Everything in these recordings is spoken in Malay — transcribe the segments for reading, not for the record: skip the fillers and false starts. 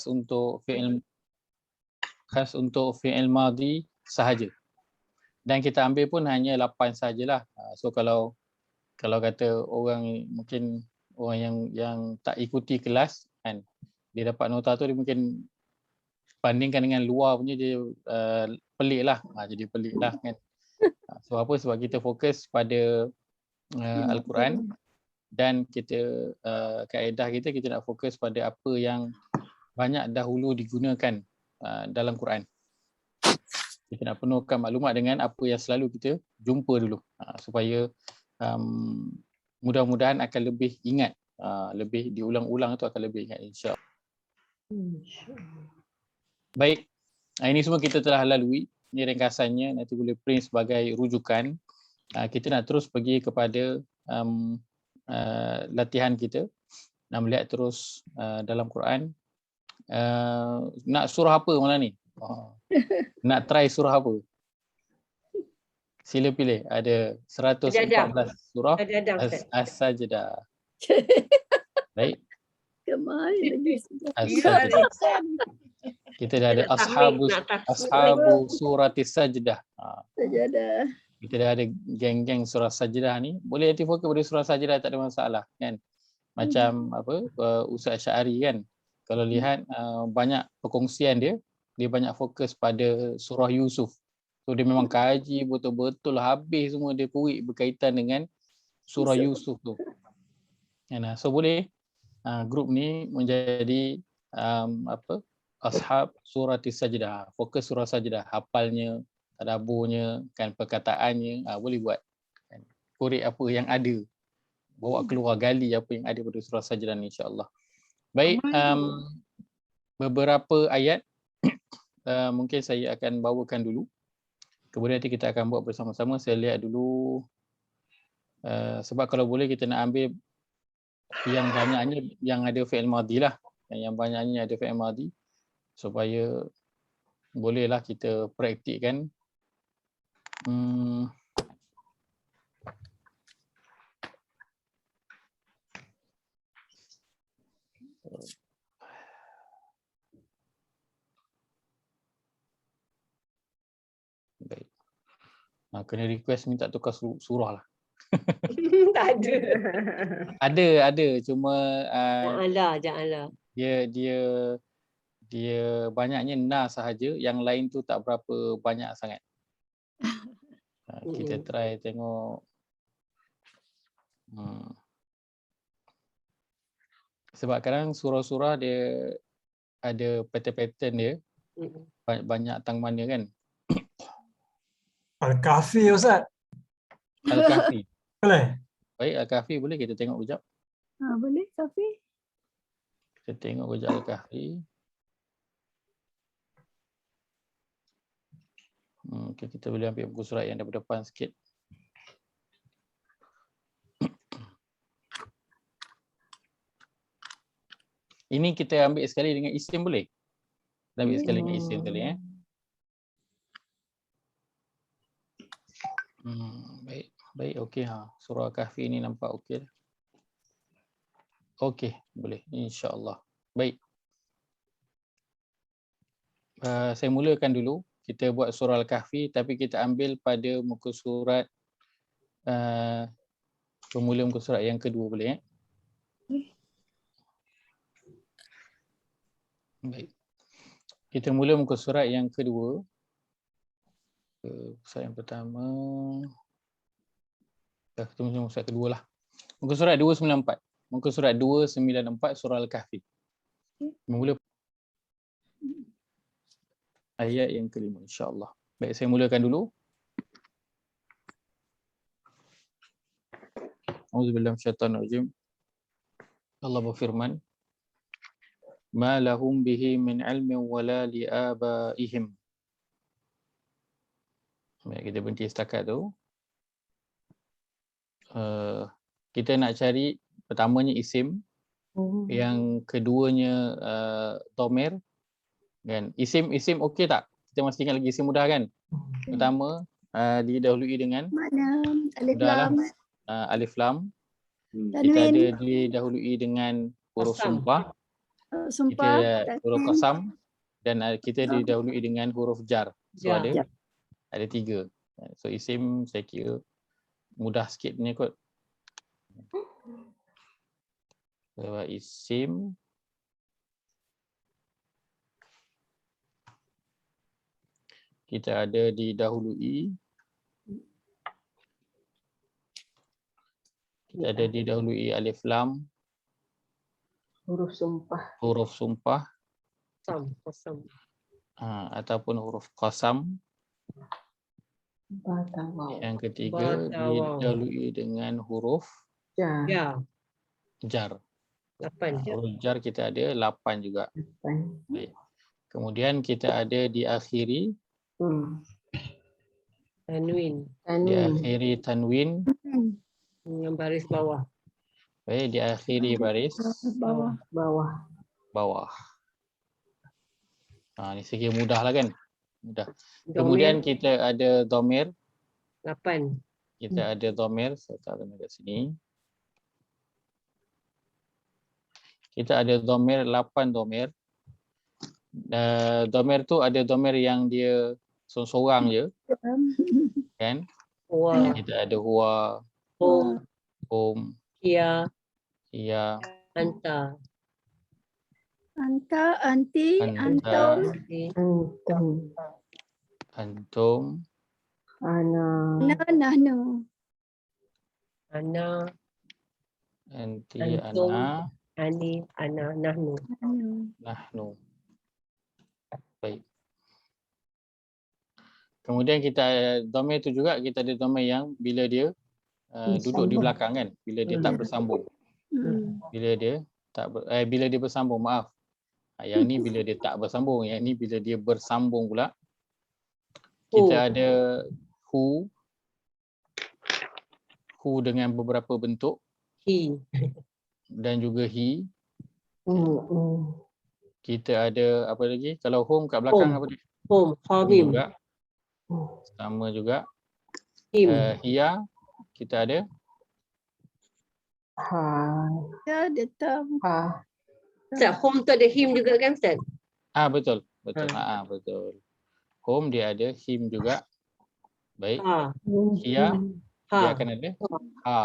untuk fi'il madhi sahaja. Dan kita ambil pun hanya 8 sajalah. So kalau kata orang mungkin orang yang tak ikuti kelas kan, dia dapat nota tu dia mungkin bandingkan dengan luar punya dia pelik lah. Jadi pelik lah kan. So apa, sebab kita fokus pada Al-Quran dan kita kaedah kita nak fokus pada apa yang banyak dahulu digunakan dalam Quran. Kita nak penuhkan maklumat dengan apa yang selalu kita jumpa dulu, supaya mudah-mudahan akan lebih ingat, lebih diulang-ulang tu akan lebih ingat, insya-Allah. Baik, ini semua kita telah lalui. Ini ringkasannya, nanti boleh print sebagai rujukan. Kita nak terus pergi kepada latihan kita, nak melihat terus dalam Quran. Nak surah apa malam ni? Nak try surah apa? Sila pilih. Ada 114 surah As-Sajdah. Baik. As-Sajdah. Kita dah ada ashabu suratis sajdah. Kita dah ada geng-geng surah sajdah ni. Boleh nanti fokus pada surah sajdah, tak ada masalah kan. Macam Ustaz Syari kan. Kalau lihat banyak perkongsian dia banyak fokus pada surah Yusuf. So dia memang kaji betul-betul habis semua, dia kurik berkaitan dengan surah Yusuf tu. So boleh grup ni menjadi ashab suratis sajdah, fokus surah sajdah, hafalnya, tadabburnya kan, perkataannya, boleh buat kan. Korek apa yang ada, bawa keluar gali apa yang ada pada surah sajdah ni, insya-Allah. Baik, beberapa ayat mungkin saya akan bawakan dulu. Kemudian nanti kita akan buat bersama-sama. Saya lihat dulu sebab kalau boleh kita nak ambil yang banyaknya yang ada fi'il madhi lah. Yang banyaknya ada fi'il madhi supaya bolehlah kita praktikkan. Baik. Kena request minta tukar surah lah. Tak ada. Ada cuma janganlah. Dia banyaknya na sahaja, yang lain tu tak berapa banyak sangat. Kita try tengok. Sebab kadang surah-surah dia ada pattern-pattern dia. Banyak tangmannya kan. Al-Kahfi Ustaz. Al-Kahfi. Boleh? Baik, Al-Kahfi boleh kita tengok kejap. Boleh, Kahfi. Kita tengok kejap Al-Kahfi. Okay, kita boleh ambil buku surat yang daripada depan sikit. Ini kita ambil sekali dengan isim boleh? Kita ambil sekali dengan isim sekali Baik, okey surah Kahfi ini nampak okey. Okey, boleh insya-Allah. Baik. Saya mulakan dulu. Kita buat surah Al-Kahfi tapi kita ambil pada muka surat pemula muka surat yang kedua boleh Baik. Kita mula muka surat yang kedua. Surat yang pertama. Kita mula surat kedua lah. Muka surat 294. Muka surat 294 surah Al-Kahfi. Mula ayat yang kelima, insya-Allah. Baik, saya mulakan dulu. Auzubillahi minasyaitanir rajim. Allah berfirman, "Ma lahum bihi min ilmin wala li abaihim." Baik, kita berhenti setakat tu. Kita nak cari pertamanya isim, yang keduanya dhamir. Kan? Isim okey tak? Kita masih ingat lagi isim mudah kan? Pertama didahului dengan alif lam. Kita ada didahului dengan huruf sumpah. Sumpah. Kita huruf qasam dan kita didahului dengan huruf jar. So Jar. ada 3. So isim saya kira mudah sikit ni kot. Sebab isim kita ada didahului. Kita ada didahului alif lam, Huruf sumpah. huruf sumpah Kosam. ataupun huruf qasam. Bata waw. Yang ketiga Bata waw. didahului dengan huruf Ja. Ya. jar. 8. Huruf jar kita ada 8 juga. Depan. Baik. Kemudian kita ada diakhiri Tanwin. diakhiri tanwin. Yang baris bawah. Baik, diakhiri baris Bawah. bawah. Ni sikit mudah lah kan? Mudah. Kemudian kita ada dhamir. 8. Kita ada dhamir. Saya taruh dekat sini. Kita ada dhamir, 8 dhamir. Dhamir tu ada dhamir yang dia seorang je. Kan? Huwa. Kita ada huwa, hum, Kia. hiya, Anta. Anta, anti, anta, antum, Antum. antum, Ana. nahnu. Ana. anti, Antum. ana, Ani. Ana. Nahnu. nahnu. Baik. Kemudian kita dhamir tu juga kita ada dhamir yang bila dia duduk di belakang kan, bila dia tak bersambung. Bila dia bila dia bersambung, maaf. Yang ni bila dia tak bersambung, yang ni bila dia bersambung pula. Kita ada hu dengan beberapa bentuk Hi. dan juga hi. Mm. Kita ada apa lagi? Kalau hum kat belakang Hum. apa dia? Hum. Hum Hamim. juga. Sama juga. Him. Hiya kita ada Ha. Ya, datang. Ha. Ustaz, hum tu ada him juga kan Ustaz? betul. Betul. Hum dia ada him juga. Baik. Ha. Hiya dia Ha. akan ada ha.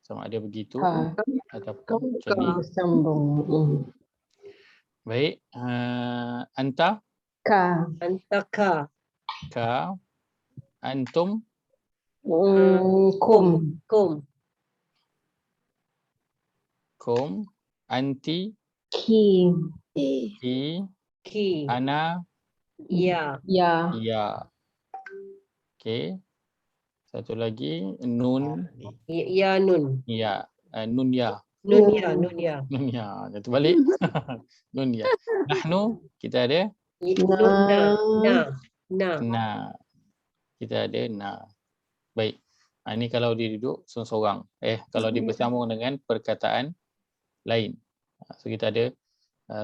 Sama ada begitu Ha. ataupun macam ni. Bersambung. Baik. Anta, Ka. Antaka. ka, antum, Kum. Kum. kum, anti, Ki. ki, Ki. ana, Ya. Ya. ya. Okey. Satu lagi nun, Ya nun. ya. Nun ya. Nun ya. Nun ya. Nun ya. Jatuh balik. Nun ya. Nahnu kita ada Nun na. Na. na. Kita ada na. Baik. Ini kalau dia duduk seorang-seorang. Kalau dia bersambung dengan perkataan lain. So kita ada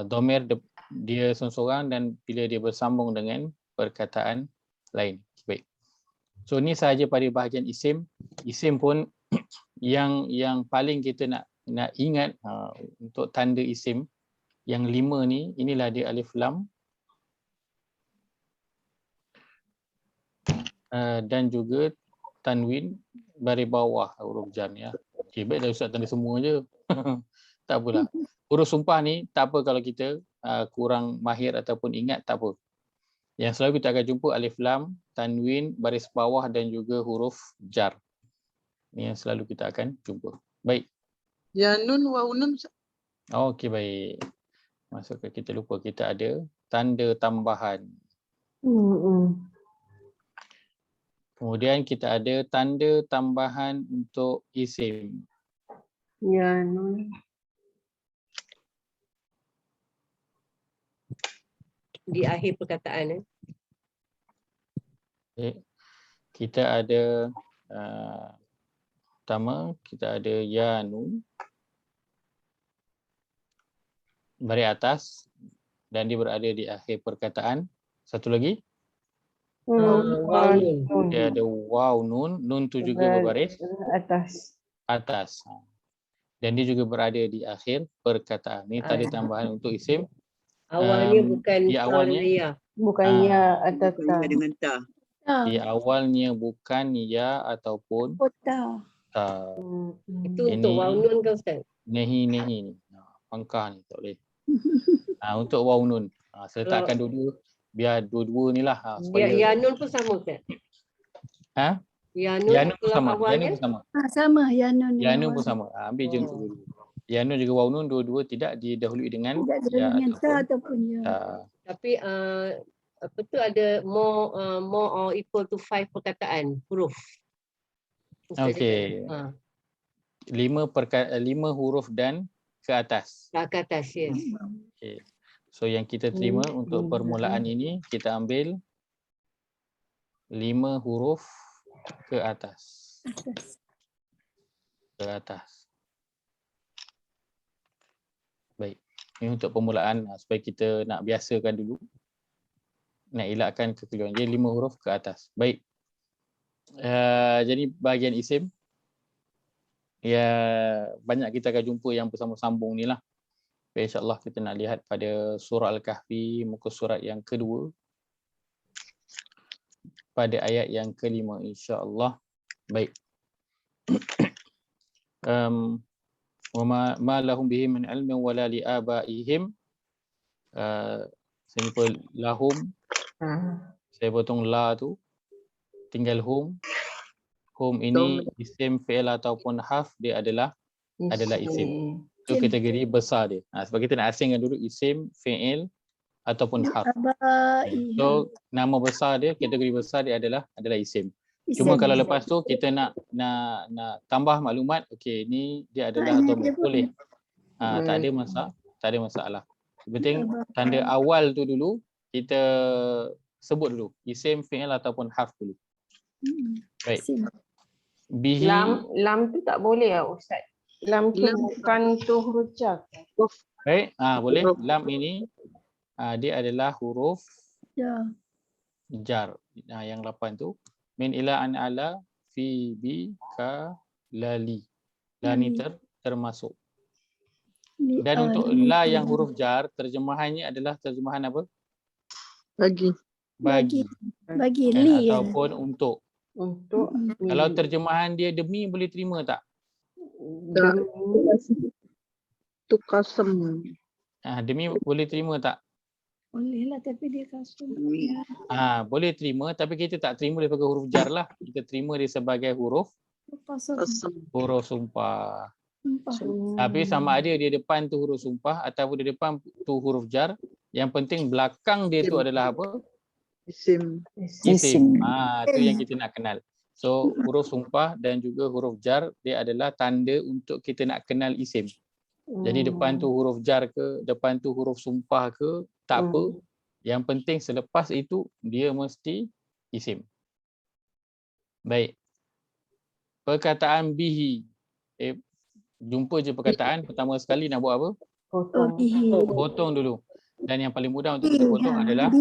dhamir dia seorang-seorang dan bila dia bersambung dengan perkataan lain. Baik. So ni sahaja pada bahagian isim. Isim pun yang paling kita nak ingat untuk tanda isim yang 5 ni, inilah dia alif lam dan juga tanwin baris bawah huruf jar ya. Okey, baik dah Ustaz tanda semua je. Tak apalah. Huruf sumpah ni tak apa kalau kita kurang mahir ataupun ingat, tak apa. Yang selalu kita akan jumpa alif lam, tanwin, baris bawah dan juga huruf jar. Ini yang selalu kita akan jumpa. Baik. Ya nun wa nun. Okey, baik. Masuk kita lupa kita ada tanda tambahan. Kemudian kita ada tanda tambahan untuk isim. Ya nun. Di akhir perkataan. Okay. Kita ada pertama kita ada ya nun baris atas dan dia berada di akhir perkataan. Satu lagi Waw nun. dia ada waw nun, nun tu juga berbaris atas. atas. dan dia juga berada di akhir perkataan. Ni tanda tambahan untuk isim. Awalnya Um, bukan di ta awalnya, dengan ya. Bukan Ah. ya atau Bukan tak. ya dengan ta. Ta. Di awalnya bukan ya ataupun Kota. ta. Itu Ini- untuk waw nun kan Ustaz? Nehi ni. Pangkah ni tak boleh. Untuk waw nun. Saya letakkan dua-dua. Biar dua-dua ni lah. Ya, Supaya ya nun pun sama Ustaz? Ha? Ya Ya nun nun pun sama. Ya awalnya? nun pun sama. Sama ya nun. Ya nun pun sama. Ambil je untuk dulu. Ya nun juga waw nun dua-dua tidak didahului dengan Tidak ya dengan ta ataupun ataupun ya. ta. Tapi apa tu ada more or equal to 5 perkataan huruf. Ustaz Okey. cakap, 5 huruf dan ke atas. ke atas, yes. Okay. So yang kita terima untuk permulaan ini, kita ambil 5 huruf ke atas. Ke atas. Baik. Ini untuk permulaan supaya kita nak biasakan dulu. Nak elakkan kekeliruan. Jadi 5 huruf ke atas. Baik. Jadi bahagian isim. Ya, banyak kita akan jumpa yang bersambung-sambung ni lah. InsyaAllah kita nak lihat pada surah Al-Kahfi, muka surat yang kedua. Pada ayat yang kelima, insyaAllah. Baik. Ma lahum bihi min ilmin wala li abaihim. Simple lahum. Saya potong la tu. Tinggal hum. Hum ini isim, fi'il ataupun harf, dia adalah isim. Itu kategori besar dia. Sebab kita nak asingkan dulu isim, fi'il ataupun harf. So nama besar dia, kategori besar dia adalah isim. Cuma kalau lepas tu kita nak tambah maklumat, okey ni dia adalah dhamir, boleh. Tak ada masalah. Penting tanda awal tu dulu kita sebut dulu, isim, fi'il ataupun harf dulu. Baik. Bihi, Lam tu tak boleh Ustaz. Lam tu bukan tu huruf jar. baik, boleh. Lam ini dia adalah huruf jar. Yang 8 tu. Min ila an ala fi bi ka lali. La ni termasuk. Dan untuk la yang huruf jar, terjemahannya adalah terjemahan apa? Bagi. Li. Ataupun untuk. Kalau terjemahan dia demi boleh terima tak? Tu kasam. Demi boleh terima tak? Boleh lah tapi dia kasut. Boleh terima tapi kita tak terima dia sebagai huruf jar lah. Kita terima dia sebagai huruf sumpah. Tapi sama ada dia depan tu huruf sumpah ataupun dia depan tu huruf jar, yang penting belakang dia tu adalah apa? Isim. Itu yang kita nak kenal. So huruf sumpah dan juga huruf jar dia adalah tanda untuk kita nak kenal isim. Jadi depan tu huruf jar ke, depan tu huruf sumpah ke, tak apa. Yang penting selepas itu dia mesti isim. Baik. Perkataan bihi. Jumpa je perkataan, pertama sekali nak buat apa? Potong dulu. Dan yang paling mudah untuk kita potong adalah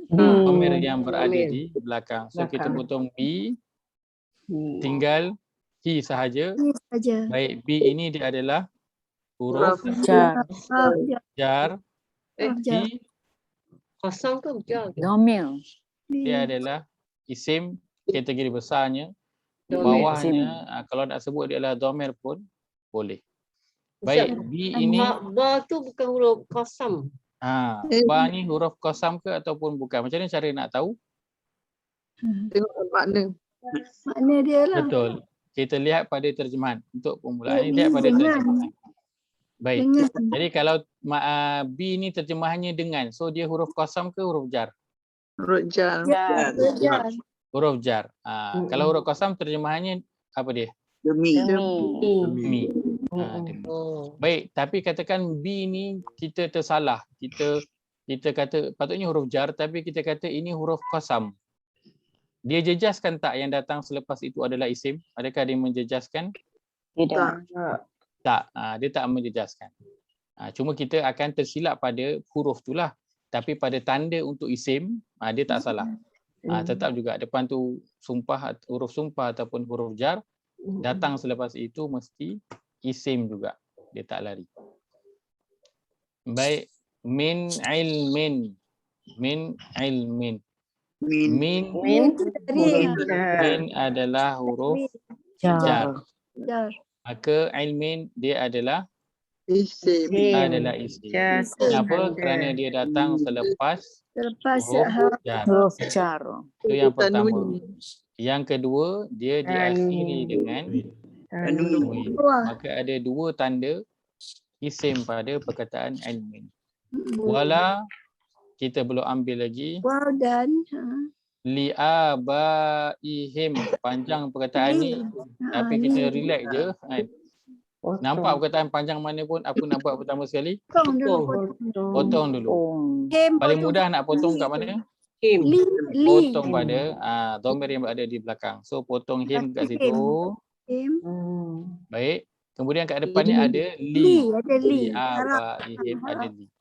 dhamir yang berada di belakang. So kita potong bi, tinggal hi sahaja. Baik, bi ini dia adalah huruf jar. Hi Kosong ke jar? Dhamir. dia adalah isim, kategori besarnya. Dhamir. Bawahnya kalau nak sebut dia adalah dhamir pun boleh. Baik, bi ini Ba tu bukan huruf kosam. ba ni huruf qasam ke ataupun bukan? Macam mana cara nak tahu? Tengok makna. Makna dia lah. Betul. Kita lihat pada terjemahan. Untuk permulaan ni lihat pada terjemahan. Baik. Jadi kalau bi ni terjemahannya dengan. So dia huruf qasam ke huruf jar? Huruf jar. Huruf jar. Kalau huruf qasam terjemahannya apa dia? Demi. Demi. Baik, tapi katakan B ni kita tersalah. Kita kata patutnya huruf jar tapi kita kata ini huruf qasam. Dia jejaskan tak yang datang selepas itu adalah isim? Adakah dia menjejaskan? Tidak. Tak, dia tak menjejaskan. Cuma kita akan tersilap pada huruf tu lah. Tapi pada tanda untuk isim, dia tak salah. Tetap juga depan tu huruf sumpah ataupun huruf jar, datang selepas itu mesti isim juga. Dia tak lari. Baik. Min ilmin. Min ilmin. Min Min Min min adalah huruf jar. jar. Maka ilmin dia adalah Isim. isim. Kenapa? Kerana dia datang selepas Selepas huruf jar. huruf jar. Itu yang pertama. Tanwin. Yang kedua, dia diakhiri dengan tanwin. Wah. Maka ada dua tanda isim pada perkataan ilmin. Mm-mm. Wala kita belum ambil lagi Wow dan liabaihim. Panjang perkataan ni, tapi kita relax je kan. Nampak perkataan panjang mana pun, apa nak buat pertama sekali? potong dulu. Potong dulu. Him Paling potong. mudah nak potong kat mana? Him. Li. Potong pada dhamir yang berada di belakang. So potong him kat situ. Him. Baik. Kemudian kat depan ni ada Li. li. Ada li. Liabaihim ada li.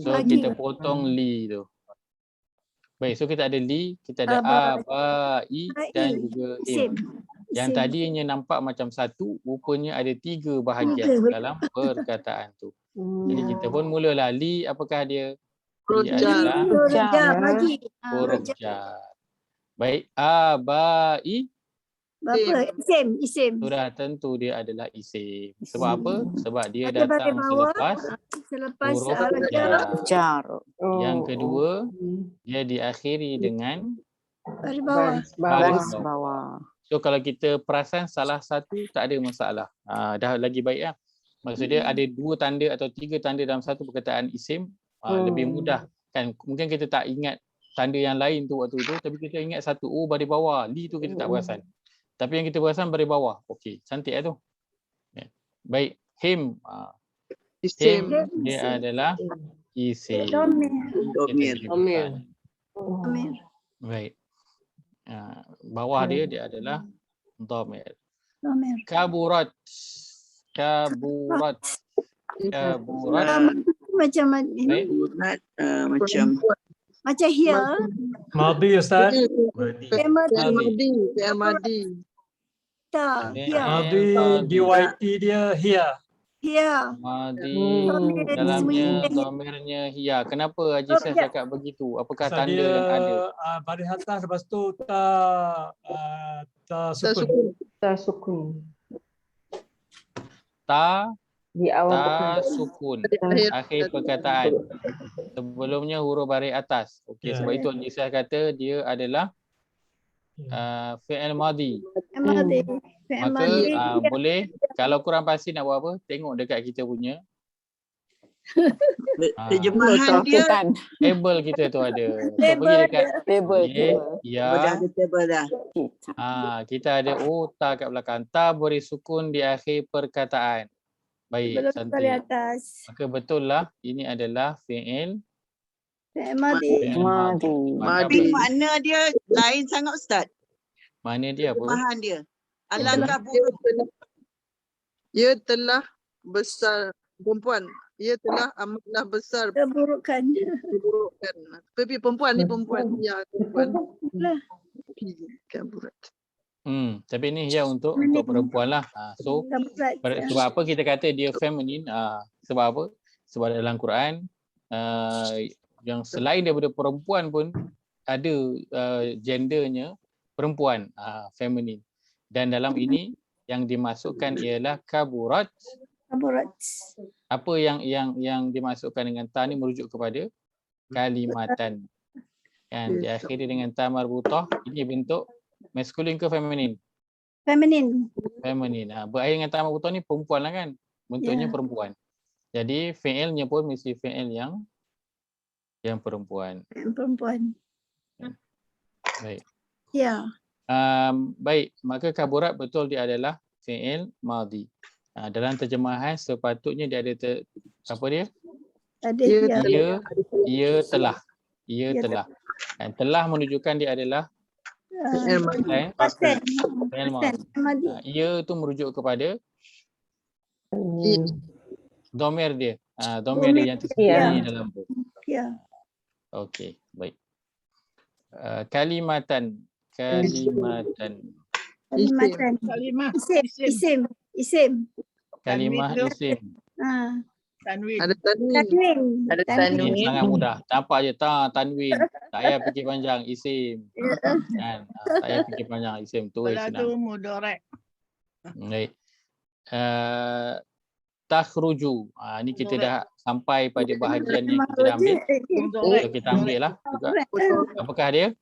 So Bagi. kita potong li tu. Baik, so kita ada li, kita ada abai dan juga Isim. him. Yang tadinya nampak macam satu, rupanya ada tiga bahagian Tiga. dalam perkataan tu. Jadi kita pun mulalah li, apakah dia? Li Rojar. adalah Jar. Bagi. huruf jar. Baik, abai Berapa? Isim. sudah tentu dia adalah isim. Sebab apa? Sebab dia Ada baris datang bawah. selepas Selepas huruf jar. jar. Yang kedua, dia diakhiri dengan Baris bawah. baris bawah. bawah. So kalau kita perasan salah satu tak ada masalah. Dah lagi baik lah. Maksudnya ada dua tanda atau tiga tanda dalam satu perkataan isim, lebih mudah kan. Mungkin kita tak ingat tanda yang lain tu waktu tu, tapi kita ingat satu, oh baris bawah, li tu kita tak perasan. Tapi yang kita perasan baris bawah. Okey, cantik lah tu. Ya. Baik, him. Him Isim. dia adalah isim. Domir. Domir. Domir. Baik. Bawah dia adalah dhamir. Domir. Kaburat. Kaburat. Kaburat. Macam ini. Baik. Macam Macam here. Madi Ustaz. Madi. Madi. Tak. Here. Madi DYT dia here. Here. Madi dalamnya dhamirnya hiya. Kenapa Haji Syah cakap begitu? Apakah Pasal tanda dia yang ada? baris atas, lepas tu ta sukun. Sukun. Ta Di awal sukun akhir perkataan. Sebelumnya huruf baris atas. Okey, sebab itu Haji Syah kata dia adalah fi'il madi. Madi. Maka boleh, kalau kurang pasti nak buat apa, tengok dekat kita punya Terjemahan dia table kita tu ada. So, Table pergi dekat table. dah ada table dah. kita ada ta kat belakang. Ta beri sukun di akhir perkataan. Baik, Belum dari cantik. atas. Maka betul lah ini adalah fi'il Madi. Madi. Tapi makna dia lain sangat Ustaz. Mana dia apa? Terjemahan dia. Alangkah buruk. Ia telah besar perempuan. Ia telah amatlah besar Keburukan. keburukan. Tapi perempuan ni perempuan. Ya, perempuan. Lah. Kaburat. Tapi ni ya untuk perempuan lah. So sebab apa kita kata dia feminine? Sebab apa? Sebab dalam Quran yang selain daripada perempuan pun ada gendernya perempuan, feminine. Dan dalam ini yang dimasukkan ialah kaburat. Kaburat. Apa yang dimasukkan dengan ta ni merujuk kepada kalimatan. Kan diakhiri dengan ta marbutah. Ini bentuk maskulin ke feminin? Feminin. Feminin. Berakhir dengan ta marbutah ni perempuan lah kan? Bentuknya perempuan. Jadi fi'ilnya pun mesti fi'il yang perempuan. Perempuan. Baik. Ya. Baik, maka kaburat betul dia adalah fi'il madhi. Dalam terjemahan sepatutnya dia ada apa dia? Ada Ia telah. Ia telah. Dan telah menunjukkan dia adalah pasten. fi'il madhi. Ia tu merujuk kepada dhamir dia. Dhamir dia yang tersembunyi dalam tu. Ya. Okey, baik. Kalimatan. Kalimatan. Isim. Kalimah Tanwin tu. isim. Ha. Tanwin. Ada tanwin. Tanwin. Ada Ini tanwin. sangat mudah. Nampak je Tanwin. Tak payah fikir panjang isim. Kan? Tak payah fikir panjang isim tu Bola tu senang. mudorek. Baik. Takhruju. Ni kita dah sampai pada bahagian yang kita dah ambil. Mudorek. So kita ambil lah juga. Apakah dia?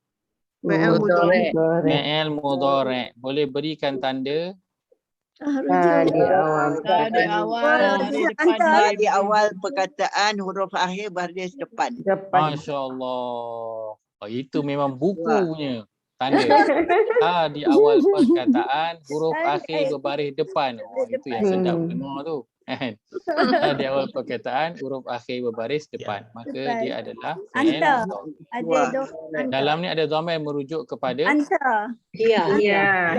Fi'il mudorek. Fi'il mudhari'. Boleh berikan tanda Di awal. Di awal, di depan. Ta di awal perkataan, huruf akhir baris depan. Depan. Masya Allah. Itu memang bukunya tanda. Di awal perkataan, huruf akhir berbaris depan. Itu yang sedap dengar tu. Kan? Di awal perkataan, huruf akhir berbaris depan. Maka Depan. dia adalah fi'il Anta. mudhari'. Ada anta. Dalam ni ada dhamir merujuk kepada Anta. Ya. Ya.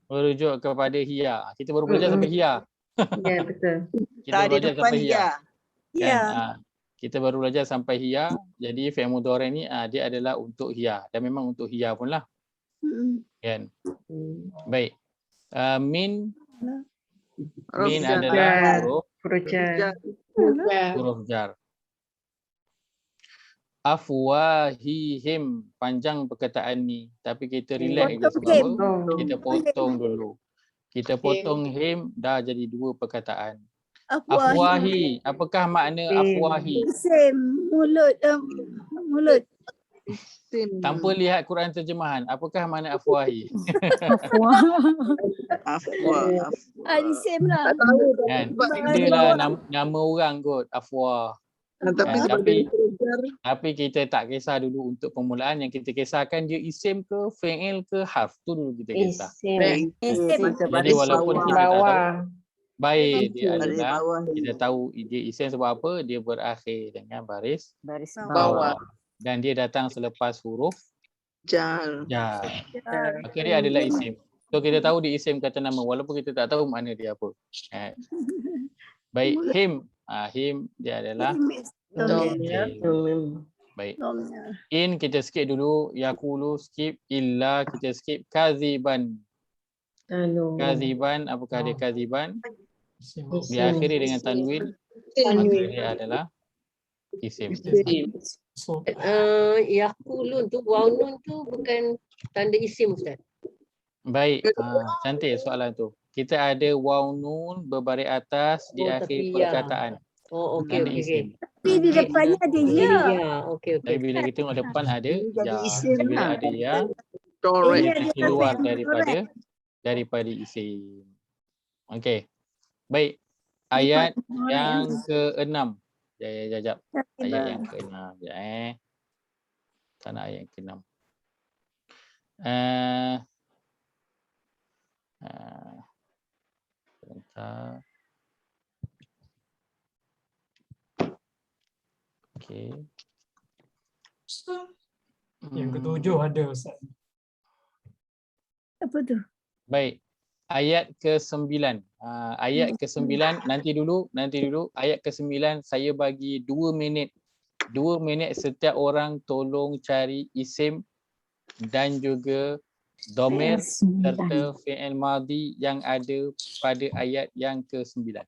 merujuk kepada hiya. Kita baru belajar sampai hiya. Ya, betul. Kita Ta baru di belajar depan sampai hiya. ya. Ya. Kita baru belajar sampai hiya. Jadi fi'il mudhari' ni dia adalah untuk hiya dan memang untuk hiya pun lah. Kan? Baik. Min Jar. adalah huruf jar. Afwahihim, panjang perkataan ni, tapi kita relax je sebab apa? Kita potong dulu. Kita potong him dah jadi dua perkataan. Afwahi, apakah makna afwahi? Isim. Mulut. Mulut. Tanpa lihat Quran terjemahan, apakah makna afwahi? Afwa. Isim lah. Kan? Dia lah nama orang kot, afwah. Tapi kita tak kisah dulu untuk permulaan. Yang kita kisahkan dia isim ke, fi'il ke, harf. Tu dulu kita kisah. Jadi walaupun kita tak tahu, baik dia adalah, kita tahu dia isim sebab apa? Dia berakhir dengan baris bawah. Dan dia datang selepas huruf Jar. jar. Maka dia adalah isim. So kita tahu dia isim kata nama walaupun kita tak tahu makna dia apa. Baik, him. Him dia adalah baik. In kita skip dulu, yaqulu skip, illa kita skip, kaziban. Kaziban, apakah dia kaziban? Diakhiri dengan tanwin, maka dia adalah isim. Yaqulun tu, waw nun tu bukan tanda isim Ustaz. Baik, cantik soalan tu. Kita ada waw nun berbaris atas di akhir tapi ya. perkataan. Oh, okey. Tapi di depannya ada ya. Ya, okey. Tapi bila kita tengok depan ada Jadi ya. isim Bila lah. ada ya, Dorek. kita keluar daripada isim. Okey. Baik. Ayat yang ke-6. Jap. Ayat yang ke-6. Tak nak ayat yang ke-6. Sebentar. Okey. Yang ketujuh ada Ustaz. Apa tu? Baik. Ayat ke-9. Ayat ke-9 nanti dulu. Ayat ke-9 saya bagi 2 minit. 2 minit setiap orang tolong cari isim dan juga dhamir serta fi'il madhi yang ada pada ayat yang ke-9.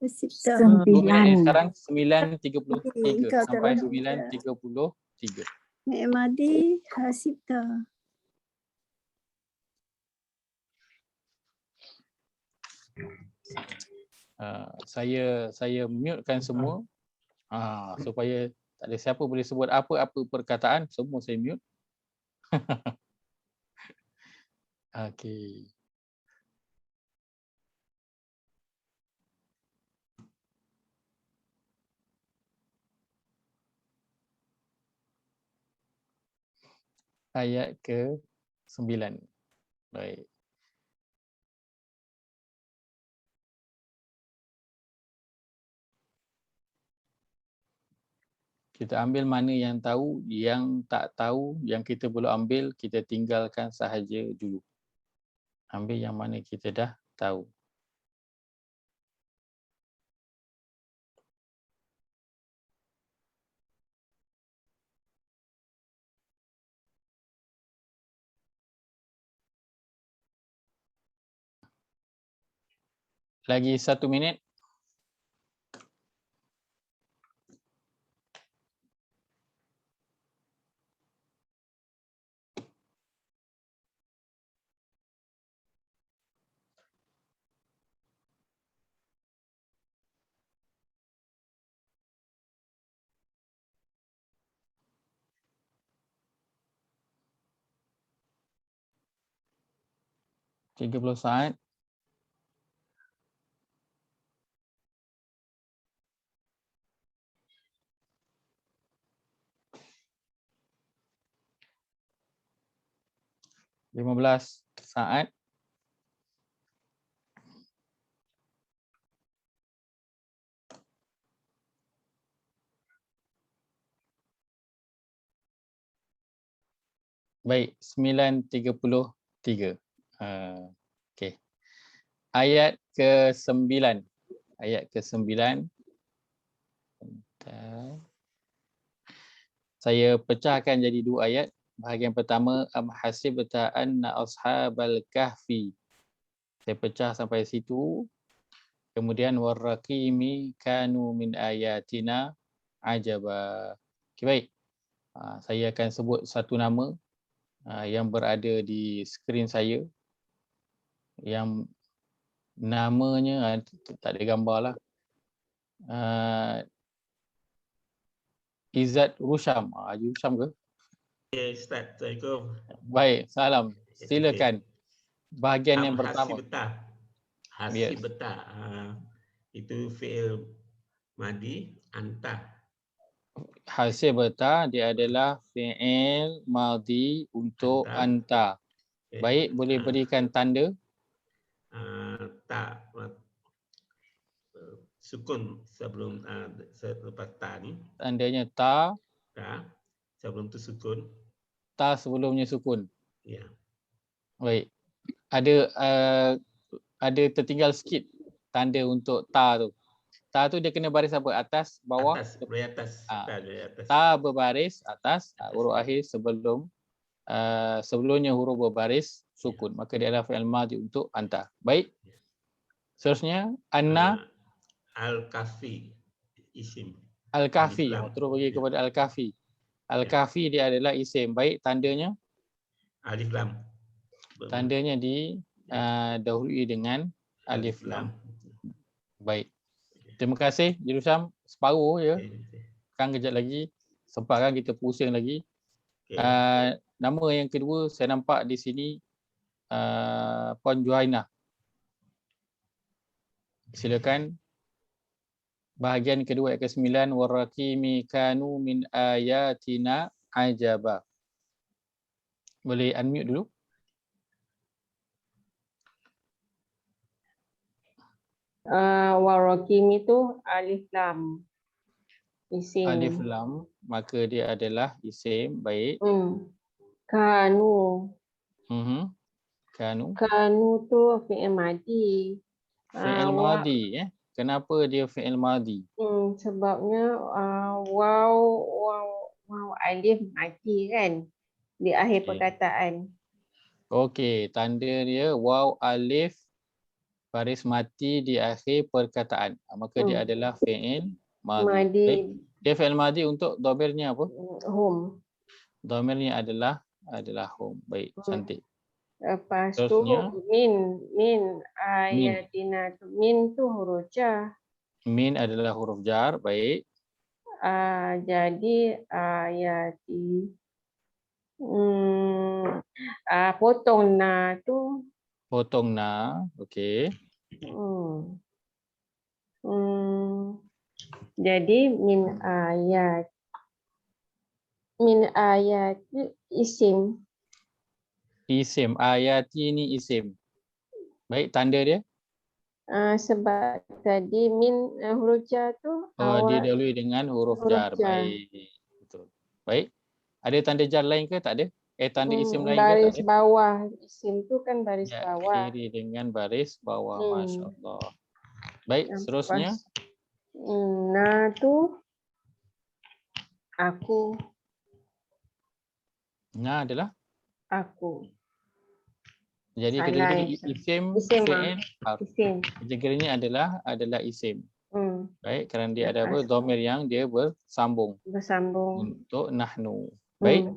2 minit sekarang 9.33 sampai 9.33. Ni'madi hasibta. Saya mutekan semua supaya tak ada siapa boleh sebut apa-apa perkataan, semua saya mute. Okey. Ayat ke-9. Baik. Kita ambil mana yang tahu, yang tak tahu, yang kita belum ambil, kita tinggalkan sahaja dulu. Ambil yang mana kita dah tahu. Lagi 1 minit. Tiga 30 saat. Lima belas saat. Baik, 9.33. Okey. Ayat ke-9. Ayat ke-9. Saya pecahkan jadi 2 ayat. Bahagian pertama, am hasibta anna ashabal kahfi. Saya pecah sampai situ. Kemudian warraqimi kanu min ayatina ajaba. Okey, baik. Saya akan sebut satu nama yang berada di skrin saya. Yang namanya tak ada gambar lah. Izzat Rusham. Haji Rusham ke? Ya, Ustaz. Assalamualaikum. Baik, salam. Silakan. Bahagian yang pertama. Hasibta. Itu fi'il madi anta. Hasibta dia adalah fi'il madhi untuk anta. Baik, boleh berikan tanda. Tak sukun sebelum selepas ta ni. Tandanya ta. Ta sebelum tu sukun. Ta sebelumnya sukun. Ya. Baik. Ada tertinggal sikit tanda untuk ta tu. Ta tu dia kena baris apa? Atas, bawah? Atas, dari atas. Dari atas. Ta berbaris atas, huruf akhir sebelumnya huruf berbaris sukun. Maka dia adalah fi'il madhi untuk anta. Baik. Seterusnya anna al-kahfi isim. Al-kahfi. Terus pergi kepada al-kahfi. Al-kahfi dia adalah isim. Baik, tandanya Alif lam. Tandanya dahului dengan alif lam. Baik. Terima kasih Jurusan. Separuh je. Kan kejap lagi. Sempat kan kita pusing lagi. Nama yang kedua saya nampak di sini Puan Juhainah. Silakan. Bahagian kedua ayat ke-9 warraqimi kanu min ayatina ajaba. Boleh unmute dulu? Waraqim itu alif lam. Isim. Alif lam, maka dia adalah isim. Baik. Kanu. Kanu. Kanu tu fi'il madi. Fi'il madi. Kenapa dia fi'il madi? Sebabnya waw alif mati kan di akhir perkataan. Okey, tanda dia waw alif baris mati di akhir perkataan. Maka dia adalah fi'il madi. Baik. Dia fi'il madi untuk dhamirnya apa? Hum. Dhamirnya adalah hum. Baik, cantik. Lepas tu min ayatina. Min tu huruf jar. Min adalah huruf jar. Baik. Jadi ayati potong na tu. Potong na. Okey. Jadi min ayat isim. Isim. Ayati ni isim. Baik, tanda dia? Sebab tadi min huruf jar tu didahului dengan huruf jar. Baik. Betul. Baik. Ada tanda jar lain ke? Tak ada? Tanda isim lain ke? Baris bawah. Isim tu kan baris bawah. Akhiri dengan baris bawah. Masya-Allah. Baik, seterusnya. Na tu aku. Na adalah? Aku. Jadi Salah kategori itu. isim, Isim, fi'il, harf. Isim. Kategorinya adalah isim. Baik, kerana dia ada apa? Lepas Dhamir yang dia bersambung bersambung. untuk nahnu. Baik,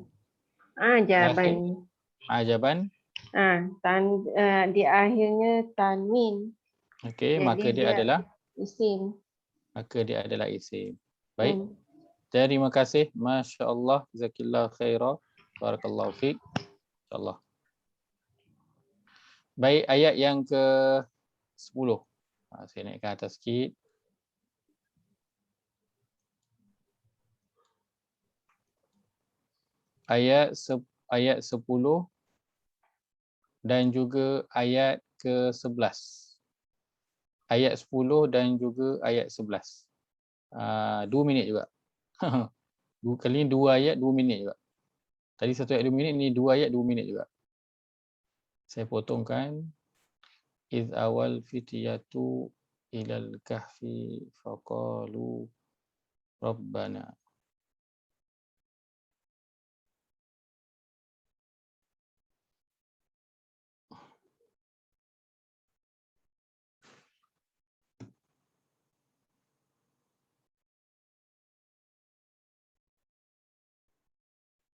Jawaban. ajaban. Di akhirnya tanwin. Okey, Jadi maka dia dia adalah isim. isim. Baik. Terima kasih. Masya-Allah. Jazakillah khairah. Barakallahu fiik. InsyaAllah. Baik, ayat yang ke-10. Saya naikkan atas sikit. Ayat 10 dan juga ayat ke-11. Ayat 10 dan juga ayat 11. 2 minit juga. Kali ni 2 ayat 2 minit juga. Tadi 1 ayat 2 minit, ni 2 ayat 2 minit juga. Saya potongkan. Iz awal fityatu ilal kahfi faqalu rabbana.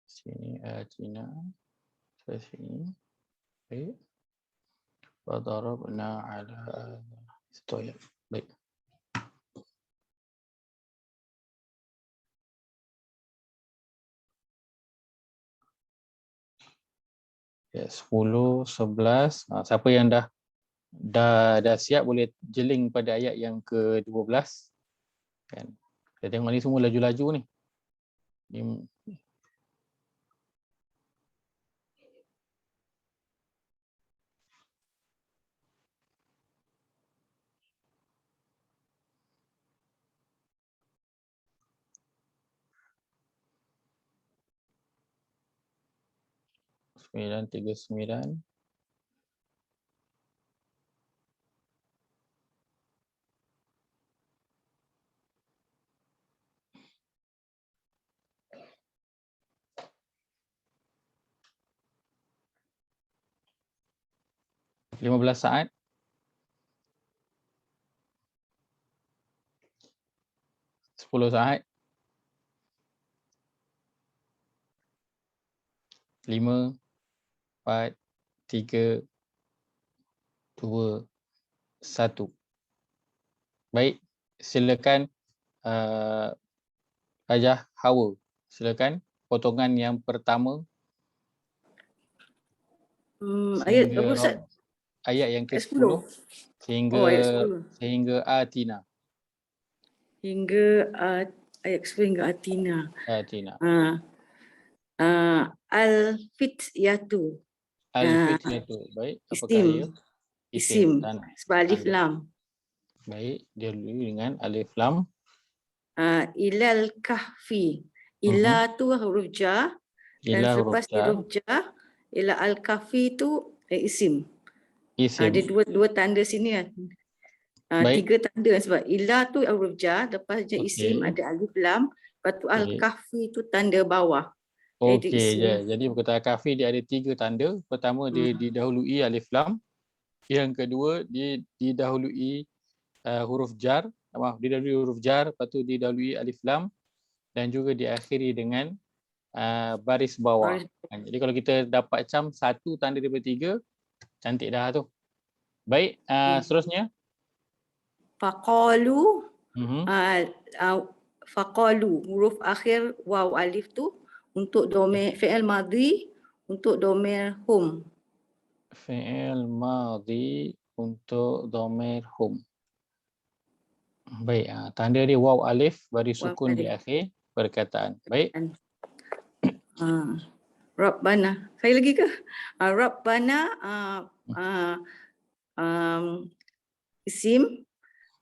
Sini atina. Sini. Baik. Fadarabna ala istoya. Baik. Ya, 10, 11. Siapa yang dah siap boleh jeling pada ayat yang ke-12. Kan. Saya tengok ni semua laju-laju ni. Sembilan, 39. Lima belas saat. 10 saat. 5, 4, 3, 2, 1. Baik, silakan Hajah Hawa. Silakan potongan yang pertama. Ayat apa Ustaz? Ayat yang ke-10 ayat 10. sehingga atina. Hingga ayat 10 hingga atina. Al-fityatu. Al-fityatu. Baik, apakah ia? Isim. Sebab alif lam. Baik, dia dulu dengan alif lam. Ilal kahfi. Ila tu huruf jar. Dan selepas huruf jar, ila al-kahfi tu isim. Ada dua tanda sini kan. 3 tanda sebab ila tu huruf jar, lepas je isim ada alif lam, lepas tu al-kahfi tu tanda bawah. Okey, jadi perkataan kahfi dia ada 3 tanda. Pertama dia didahului alif lam. Yang kedua dia didahului huruf jar. Didahului huruf jar, lepas tu didahului alif lam dan juga diakhiri dengan baris bawah. Jadi kalau kita dapat macam 1 tanda daripada 3, cantik dah tu. Baik, seterusnya. Faqalu. Faqalu, huruf akhir waw alif tu untuk domain fi'il madhi, untuk domain hum. Fi'il madhi untuk domain hum. Baik, tanda dia waw alif baris sukun di akhir perkataan. Baik. Rabbana. Saya lagi ke? Rabbana isim.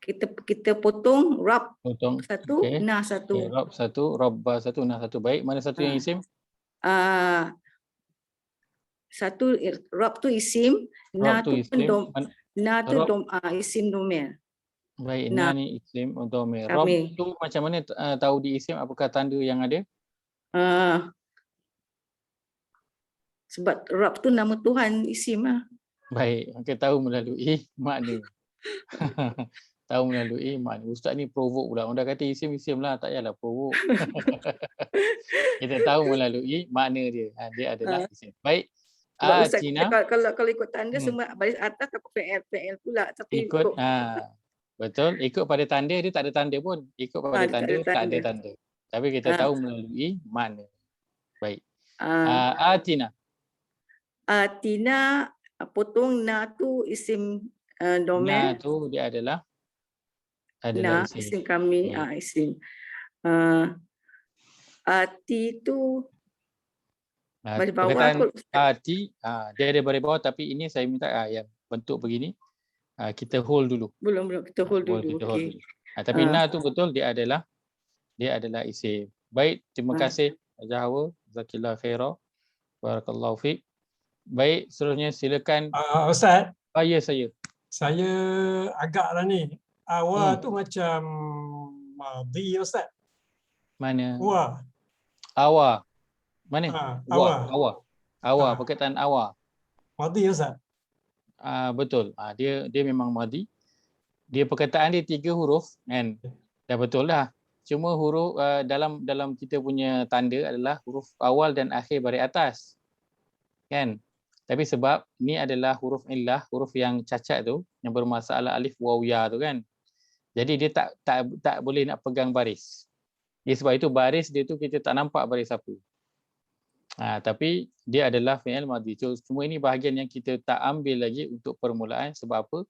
Kita potong Rabb satu, Nah satu. Rabb satu, Rabba satu, Nah satu. Baik, mana satu yang isim? Satu Rabb tu isim, Nah tu isim domain. Baik, Nah ni isim domain. Rabb tu macam mana tahu di isim, apakah tanda yang ada? Sebab Rabb tu nama Tuhan isim lah. Baik, maka tahu melalui makna. Tahu melalui makna. Ustaz ni provoke pula. Orang dah kata isim-isim lah, tak payahlah provoke. Kita tahu melalui makna dia. Dia adalah isim. Baik. Sebab Ustaz Tina kalau ikut tanda semua baris atas tak PL pula, tapi ikut betul, ikut pada tanda dia tak ada tanda pun. Ikut pada dia tak tanda ada tak ada tanda. tanda. Tapi kita tahu melalui makna. Baik. Tina. Tina potong na tu isim domain. Na tu dia adalah Na isim. isim kami isim. Ati tu baris bawah Perkataan kot. ati dia ada baris bawah, tapi ini saya minta yang bentuk begini kita hold dulu. Belum kita hold dulu. Okey. Tapi na tu betul dia adalah isim. Baik, terima kasih Hajah Hawa. Jazakallah khairah. Barakallahu fiik. Baik, seterusnya silakan. Ustaz. Ya, saya. Saya agaklah ni. Awal tu macam madhi Ustaz. Mana? Awal. Mana? Awal. Perkataan awal. Madhi Ustaz. Betul. Dia memang madhi. Dia perkataan dia 3 huruf kan. Dah betul dah. Cuma huruf dalam kita punya tanda adalah huruf awal dan akhir baris atas. Kan? Tapi sebab ni adalah huruf illah, huruf yang cacat tu, yang bermasalah alif waw ya tu kan. Jadi dia tak boleh nak pegang baris. Sebab itu baris dia tu kita tak nampak baris apa. Tapi dia adalah fi'il madhi. Cuma ini bahagian yang kita tak ambil lagi untuk permulaan. Sebab apa?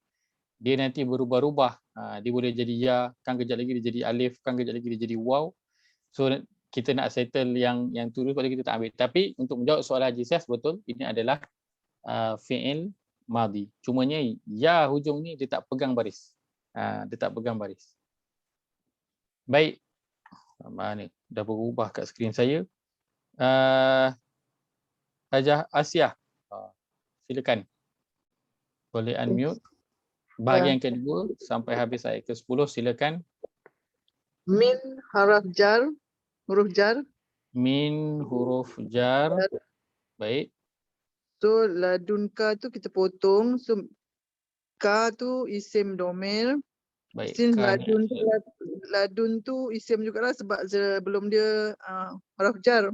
Dia nanti berubah-ubah. Dia boleh jadi ya, kan kejap lagi dia jadi alif, kan kejap lagi dia jadi waw. So kita nak settle yang tu dulu, kita tak ambil. Tapi untuk menjawab soalan Haji Syaf, betul, ini adalah fi'il madhi. Cumanya ya hujung ni dia tak pegang baris. Dia tak pegang baris. Baik. Mana dah berubah kat skrin saya. Hajah Asia. Silakan. Boleh unmute. Bahagian kedua sampai habis ayat ke-10, silakan. Min huruf jar. Min huruf jar. Baik. So ladunka tu kita potong. So ka tu isim domair. Baik. Since ladun tu isim jugalah sebab sebelum dia huruf jar.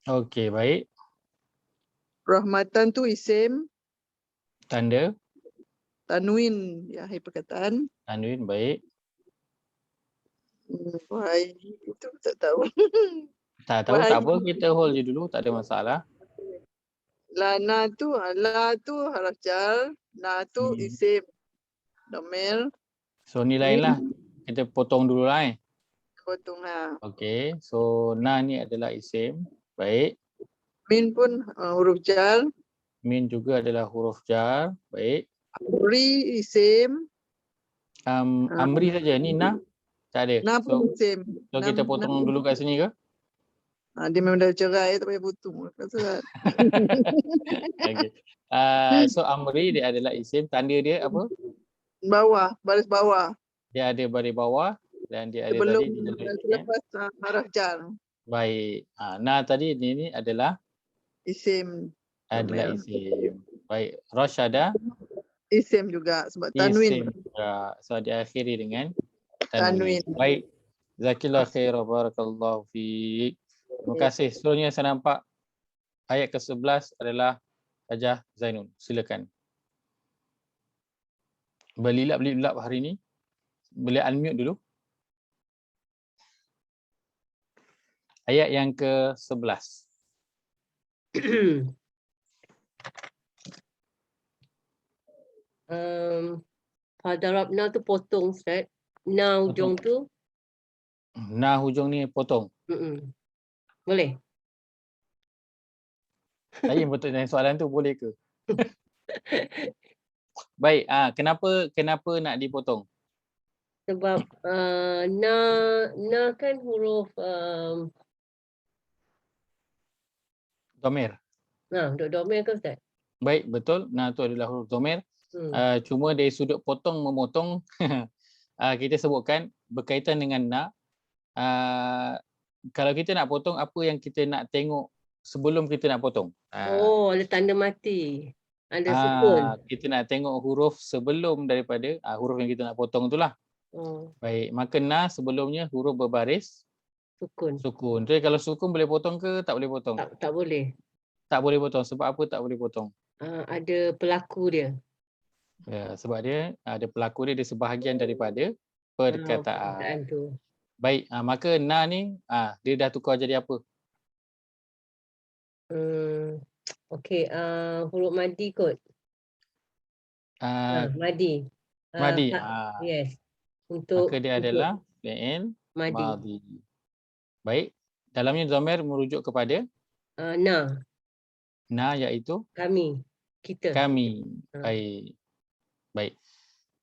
Okey, baik. Rahmatan tu isim. Tanda. Tanwin ya akhir perkataan. Tanwin, baik. Wahai itu tak tahu. Tak tahu, tak apa, kita hold je dulu, tak ada masalah. Lana tu, la tu huruf jar, na tu isim domair. So ni lain lah. Kita potong dulu lah Potong Okey, so na ni adalah isim. Baik. Min pun huruf jar. Min juga adalah huruf jar. Baik. Amri isim. Amri saja. Ni na tak ada. Na pun isim. So kita potong dulu kat sini ke? Dia memang dah cerai, tak payah potong. Okay. So Amri dia adalah isim. Tanda dia apa? Bawah, baris bawah. Dia ada baris bawah dan dia ada sebelum tadi selepas huruf jar. Baik. Na tadi ini adalah isim. Adalah isim. Baik. Rasyada isim juga sebab tanwin. Isim juga. So diakhiri dengan tanwin. Baik. Zakillah khair, barakallahu fiik. Terima kasih. Seterusnya saya nampak ayat ke-11 adalah Hajah Zainun. Silakan. Berlilap-lilap hari ni. Boleh unmute dulu. Ayat yang ke-11. Darabna tu potong, Ustaz. Na hujung tu. Na hujung ni potong. Boleh? Saya yang betul dengan soalan tu, boleh ke? Baik, kenapa nak dipotong? Sebab na kan huruf Dhamir. Duk dhamir ke Ustaz? Baik, betul. Na tu adalah huruf dhamir. Cuma dari sudut potong memotong kita sebutkan berkaitan dengan na. Kalau kita nak potong, apa yang kita nak tengok sebelum kita nak potong? Ada tanda mati. Ada sukun. Kita nak tengok huruf sebelum daripada huruf yang kita nak potong itulah. Oh, Baik, maka na sebelumnya huruf berbaris sukun. sukun. Jadi kalau sukun boleh potong ke tak boleh potong? Tak boleh. Tak boleh potong. Sebab apa tak boleh potong? Ada pelaku dia. Ya, sebab dia ada pelaku dia sebahagian daripada perkataan. Perkataan tu. Baik, maka na ni dia dah tukar jadi apa? Okey, huruf madi kot. Madi. Madi. Yes. Untuk maka dia adalah fi'il madi. madi. Baik, dalamnya dhamir merujuk kepada Na. Na iaitu Kami. Kita. kami. Baik. Baik.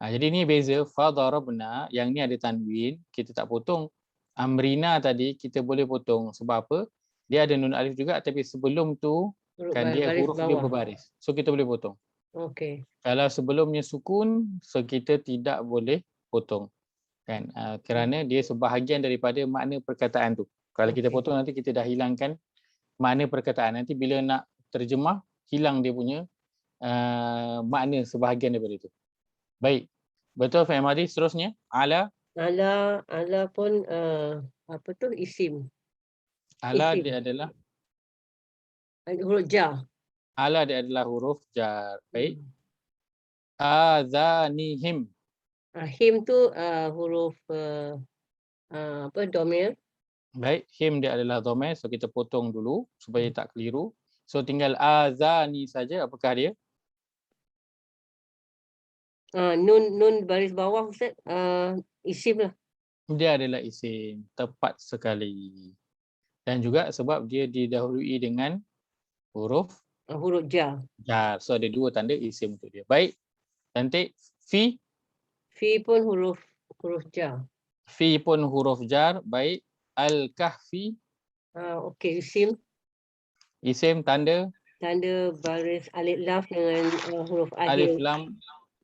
Jadi ni beza fadarabna, yang ni ada tanwin, kita tak potong. Amrina tadi kita boleh potong. Sebab apa? Dia ada nun alif juga, tapi sebelum tu kan dia huruf dia berbaris. So kita boleh potong. Okey. Kalau sebelumnya sukun, so kita tidak boleh potong. Kan? Kerana dia sebahagian daripada makna perkataan tu. Kalau kita potong nanti kita dah hilangkan makna perkataan. Nanti bila nak terjemah, hilang dia punya makna sebahagian daripada itu. Baik. Betul fi'il madi. Seterusnya ala. Ala pun apa tu, isim. Ala Isim. dia adalah Huruf jar. ala dia adalah huruf jar. Baik. Azanihim. Him tu huruf domir. Baik, him dia adalah dhamir, so kita potong dulu supaya tak keliru. So tinggal azani saja, apakah dia? Nun baris bawah Ustaz, isim lah. Dia adalah isim, tepat sekali. Dan juga sebab dia didahului dengan huruf jar. Jar. So ada dua tanda isim untuk dia. Baik. Cantik. Fi. Fi pun huruf jar. Fi pun huruf jar. Baik. Al-kahfi. Okey, isim. Isim tanda Baris alif lam dengan huruf akhir. Alif lam.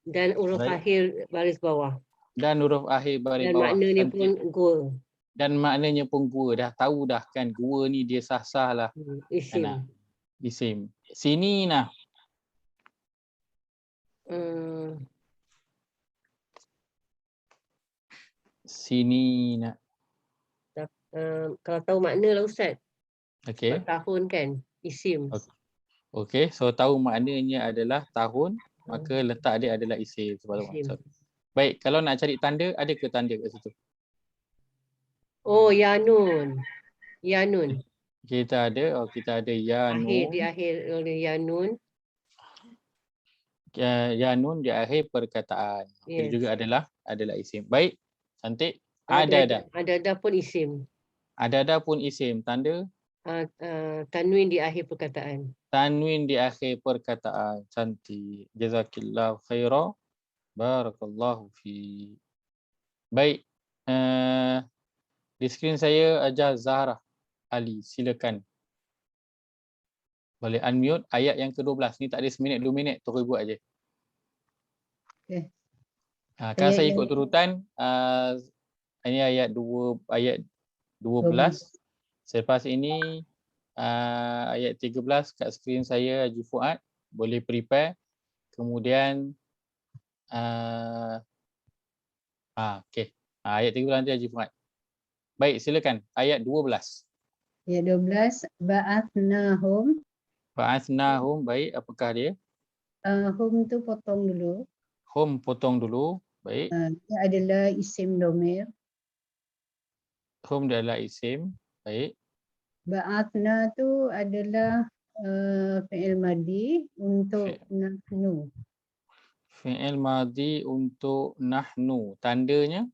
Dan huruf akhir baris bawah. Dan huruf akhir baris dan bawah. Dan maknanya pun gua. Dan maknanya pun gua. Dah tahu dah kan gua ni dia sah-sah lah. Isim. Isim. Sini nah. Sini nak. Kalau tahu makna lah Ustaz. Okey. Tahun kan, isim. Okey, so tahu maknanya adalah tahun, maka letak dia adalah isim. Baik, kalau nak cari tanda, ada ke tanda kat situ? Oh, yanun. Yanun. Kita ada yanun. Di akhir oleh yanun. Yanun di akhir perkataan. Itu juga adalah isim. Baik, cantik. Ada pun isim. Ada pun isim. Tanda? Tanwin di akhir perkataan. Tanwin di akhir perkataan. Cantik. Jazakillahu khairah. Barakallahu fi. Baik. Di skrin saya ajar Zahra Ali. Silakan. Boleh unmute ayat yang ke-12. Ni tak ada seminit, 2 minit. Terus buat je. Okay. Kan saya ikut turutan. Ini ayat 12. Selepas ini ayat 13 kat skrin saya Haji Fuad. Boleh prepare. Kemudian okey. Ayat 13 nanti Haji Fuad. Baik, silakan. Ayat 12. Ayat 12. Ba'athnahum. Ba'athnahum. Baik, apakah dia? Hum tu potong dulu. Hum potong dulu. Baik. Dia adalah isim domir. Hum dia adalah isim. Baik. Ba'athna tu adalah fi'il madi untuk nahnu. Fi'il madi untuk nahnu. Tandanya?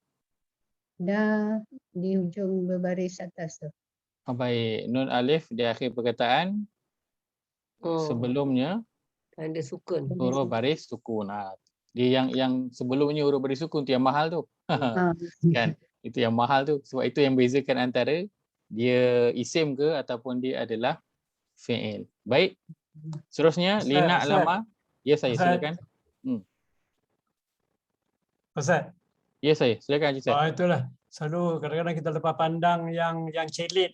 Dah di hujung berbaris atas tu. Baik. Nun alif di akhir perkataan. Sebelumnya. Tanda sukun. Huruf baris sukun. Dia yang sebelumnya huruf baris sukun tu yang mahal tu. Kan? Itu yang mahal tu. Sebab itu yang bezakan antara dia isim ke ataupun dia adalah fi'il. Baik. Seterusnya lina lama. Ya saya silakan. Ustaz. Ya saya. Silakan Haji Ustaz. Itulah. Selalu kadang-kadang kita lepas pandang yang celit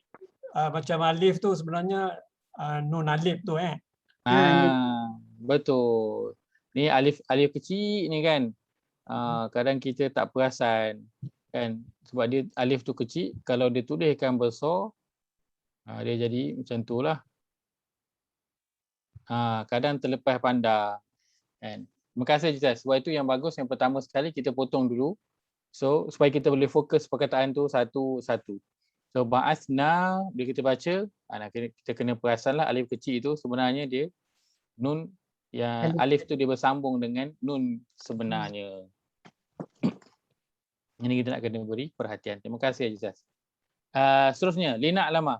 macam alif tu sebenarnya nun alif tu Betul. Ni alif kecil ni kan. Kadang kita tak perasan kan, sebab dia alif tu kecil, kalau dia tuliskan besar dia jadi macam tu lah. Kadang terlepas pandang kan. Terima kasih Ustaz. Sebab itu yang bagus, yang pertama sekali kita potong dulu. So supaya kita boleh fokus perkataan tu satu-satu. So ba'asna, bila kita baca, kita kena perasan lah alif kecil itu sebenarnya dia nun, yang alif tu dia bersambung dengan nun sebenarnya. Ini kita nak kena beri perhatian. Terima kasih Ustaz. Seterusnya, Lina Alama.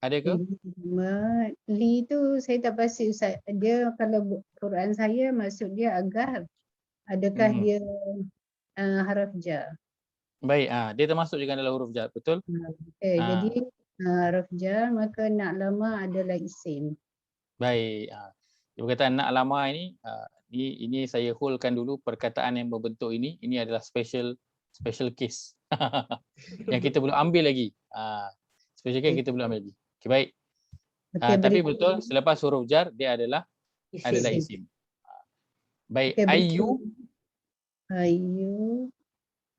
Ada ke? Li tu saya tak pasti Ustaz. Dia kalau Quran saya maksud dia agar. Adakah dia haraf jar? Baik, dia termasuk juga dalam huruf jar, betul? Jadi haraf jar, maka nak lama adalah isim. Baik. Dia berkata nak lama ini saya hulkan dulu perkataan yang berbentuk ini. Ini adalah special case. Yang kita belum ambil lagi. Special case kita belum ambil lagi. Okay, baik. Tapi betul selepas huruf jar dia adalah isim. Baik,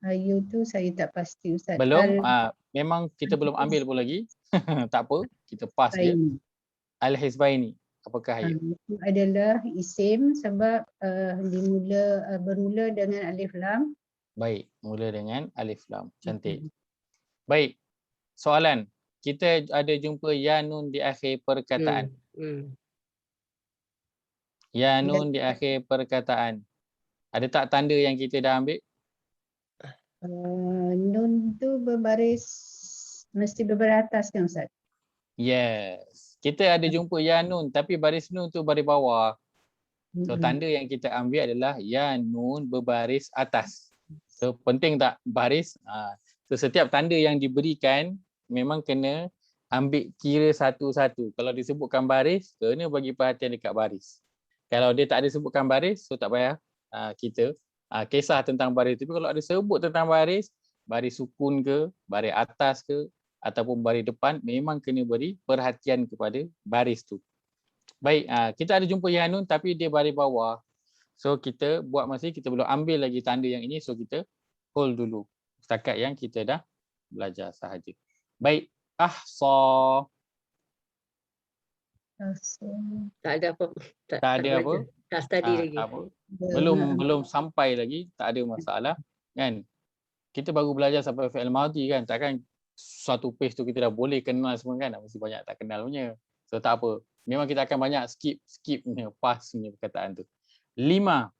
Ayu tu saya tak pasti Ustaz. Belum, memang kita belum ambil pun lagi. Tak apa, kita pass dia. Al-Hizbaini, apakah Ayu? Itu adalah isim sebab bermula dengan alif lam. Baik, mula dengan alif lam. Cantik. Baik, soalan. Kita ada jumpa ya nun di akhir perkataan. Ya nun di akhir perkataan. Ada tak tanda yang kita dah ambil? Nun tu berbaris, mesti berbaris atas kan Ustaz? Yes. Kita ada jumpa ya nun tapi baris nun tu baris bawah. So tanda yang kita ambil adalah ya nun berbaris atas. So penting tak baris? So setiap tanda yang diberikan memang kena ambil kira satu-satu. Kalau disebutkan baris, kena bagi perhatian dekat baris. Kalau dia tak ada sebutkan baris, so tak payah kita kisah tentang baris. Tapi kalau ada sebut tentang baris sukun ke, baris atas ke, ataupun baris depan, memang kena beri perhatian kepada baris tu. Baik, kita ada jumpa ya nun tapi dia baris bawah. So kita buat masa kita belum ambil lagi tanda yang ini, so kita hold dulu. Setakat yang kita dah belajar sahaja. Baik, ahsa. Tak ada apa. Tak ada apa? Tak study lagi. Tak apa. Belum sampai lagi, tak ada masalah kan. Kita baru belajar sampai fi'il madhi kan, takkan satu page tu kita dah boleh kenal semua kan, mesti banyak tak kenal punya. So tak apa. Memang kita akan banyak skip punya, pass punya perkataan tu. 5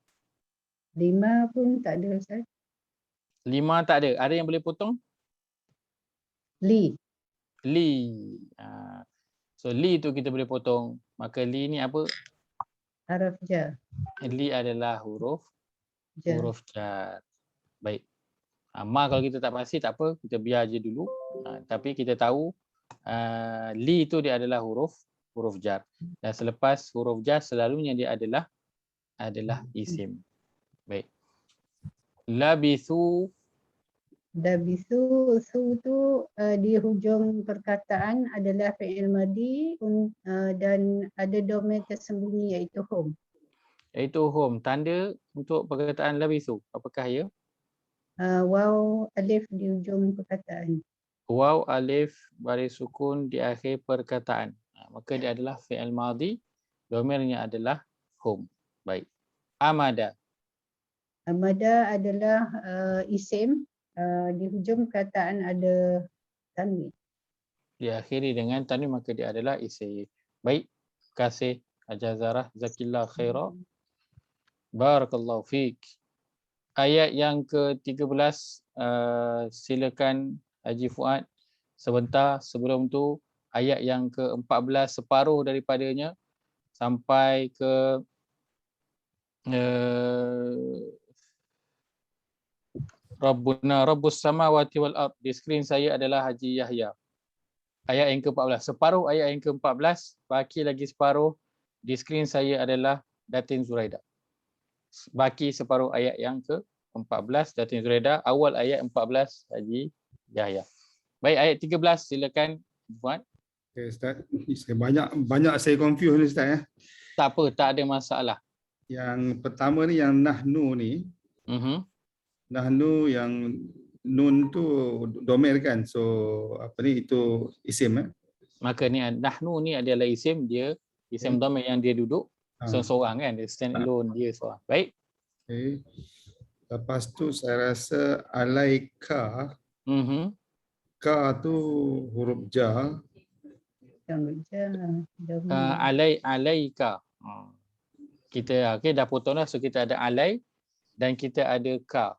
pun tak ada Ustaz. 5 tak ada. Ada yang boleh potong? Li. So li tu kita boleh potong. Maka li ni apa? Haraf jar. Li adalah huruf jar. Baik. Ma kalau kita tak pasti tak apa, kita biar je dulu. Tapi kita tahu li tu dia adalah huruf jar. Dan selepas huruf jar selalunya dia adalah isim. Baik. Labithu su tu di hujung perkataan adalah fi'il madhi dan ada domain tersembunyi iaitu hum. Tanda untuk perkataan labithu apakah ya? Waw alif di hujung perkataan. Waw alif baris sukun di akhir perkataan. Maka dia adalah fi'il madhi, domainnya adalah hum. Baik. Amada adalah isim. Di hujung perkataan ada tanwin. Diakhiri dengan tanwin maka dia adalah isim. Baik, terima kasih Hajar Zarah, Zakillah khairah. Barakallahu fiik. Ayat yang ke-13, silakan Haji Fuad sebentar. Sebelum tu ayat yang ke-14 separuh daripadanya sampai ke Rabbuna Rabbus samawati wal ard. Di skrin saya adalah Haji Yahya. Ayat yang ke-14. Separuh ayat yang ke-14, baki lagi separuh. Di skrin saya adalah Datin Zuraida. Baki separuh ayat yang ke-14 Datin Zuraida. Awal ayat 14 Haji Yahya. Baik, ayat 13 silakan buat. Okay, Ustaz. Banyak saya confuse ni Ustaz ya. Tak apa, tak ada masalah. Yang pertama ni yang nahnu ni. Nahnu yang nun tu domer kan. So apa ni itu isim Maka ni nahnu ni adalah isim, dia isim domer yang dia duduk seorang kan, dia stand alone, dia seorang. Baik. Okay. Lepas tu saya rasa alaika. Ka tu huruf ja. Alaika. Kita dah potong dah. So kita ada alai dan kita ada ka.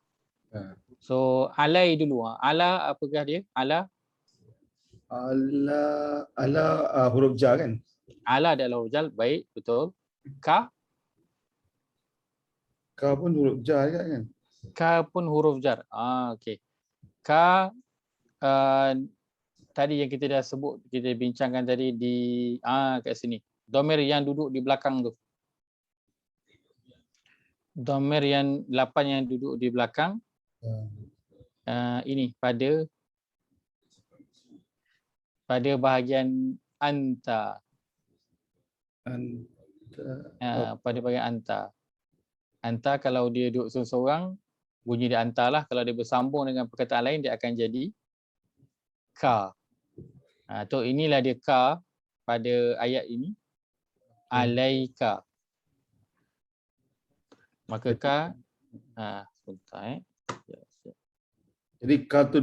So alai dulu. Ala apakah dia? Ala huruf ja kan? Ala adalah huruf jar. Baik, betul. Ka? Ka pun huruf jar kan? Ka pun huruf jar. Okey. Ka tadi yang kita dah sebut, kita bincangkan tadi di kat sini. Domer yang duduk di belakang tu. Domer yang 8 yang duduk di belakang. Ini pada bahagian anta. Pada bahagian anta. Anta kalau dia duduk seorang, bunyi dia anta lah. Kalau dia bersambung dengan perkataan lain, dia akan jadi ka. Inilah dia ka pada ayat ini. Alaika. Maka ka, sebentar Jadi ka tu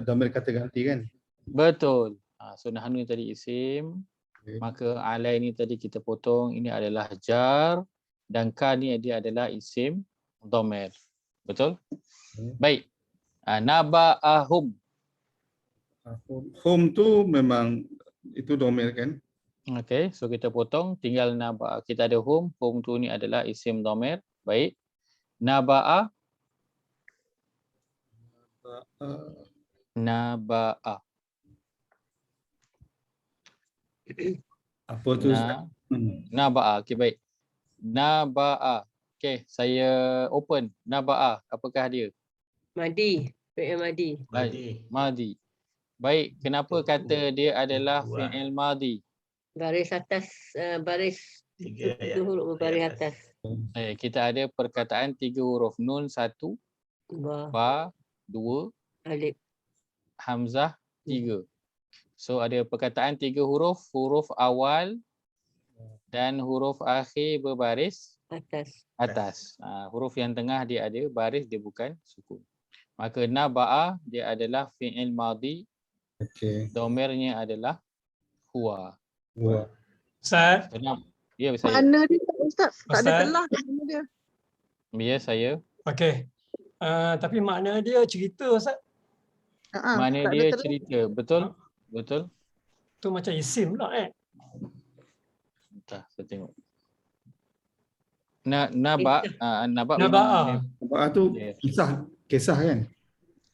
domir kata ganti kan? Betul. So nahnu tadi isim. Maka alai ni tadi kita potong, ini adalah jar, dan ka ni dia adalah isim dhamir. Betul? Baik. Naba'ahum. Hum tu memang itu dhamir kan? Okey, so kita potong, tinggal naba'a. Kita ada hum tu ni adalah isim dhamir. Baik. Naba'a. Naba'a. Apa tu? Naba'a. Okey, baik. Naba'a. Okey, saya open. Naba'a. Apakah dia? Madi. Fi'il madi. Madi. Baik, kenapa kata dia adalah fi'il madi? Baris atas, baris 3 huruf baris atas. Kita ada perkataan 3 huruf. Nun 1, ba 2, alif, hamzah 3. So ada perkataan 3 huruf, huruf awal dan huruf akhir berbaris atas. Huruf yang tengah dia ada baris, dia bukan sukun. Maka naba'a dia adalah fi'il madi. Domirnya adalah huwa. Ustaz. Ya, saya. Mana dia Ustaz? Tak ada telah mana dia. Ya, saya. Okey. Tapi makna dia cerita Ustaz. Makna dia cerita. Betul? Betul? Tu macam isim lah Entah, saya tengok. Naba'a. Naba'a tu kisah kan?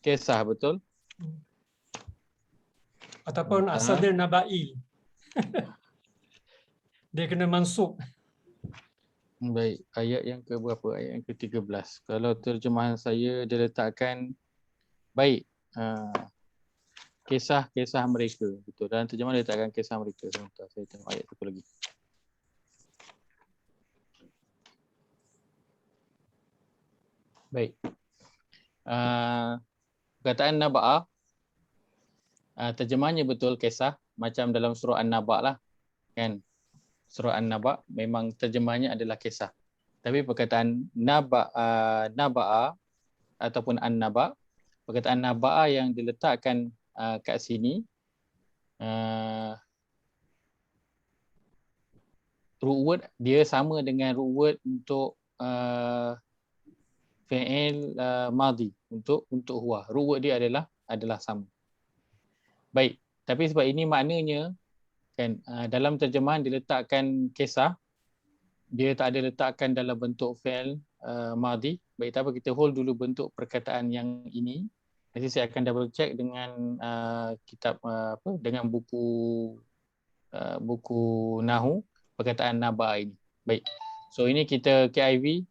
Kisah, betul. Ataupun asal dia naba'i. Dia kena mansub. Baik, ayat yang ke berapa? Ayat yang ke-13. Kalau terjemahan saya dia letakkan baik, kisah mereka. Betul. Dalam terjemahan dia letakkan kisah mereka. Sebentar, saya tengok ayat satu lagi. Baik. Perkataan naba'a, terjemahannya betul kisah, macam dalam surah An-Naba lah. Kan? Surah An-Naba memang terjemahannya adalah kisah. Tapi perkataan naba'a ataupun An-Naba, perkataan naba'a yang diletakkan kat sini, root word dia sama dengan root word untuk fi'il madhi, untuk huwa. Root word dia adalah sama. Baik, tapi sebab ini maknanya kan dalam terjemahan diletakkan kisah, dia tak ada letakkan dalam bentuk fi'il madhi. Baik, tak apa, kita hold dulu bentuk perkataan yang ini. Nanti saya akan double check dengan kitab dengan buku Nahu perkataan Naba ini. Baik. So ini kita KIV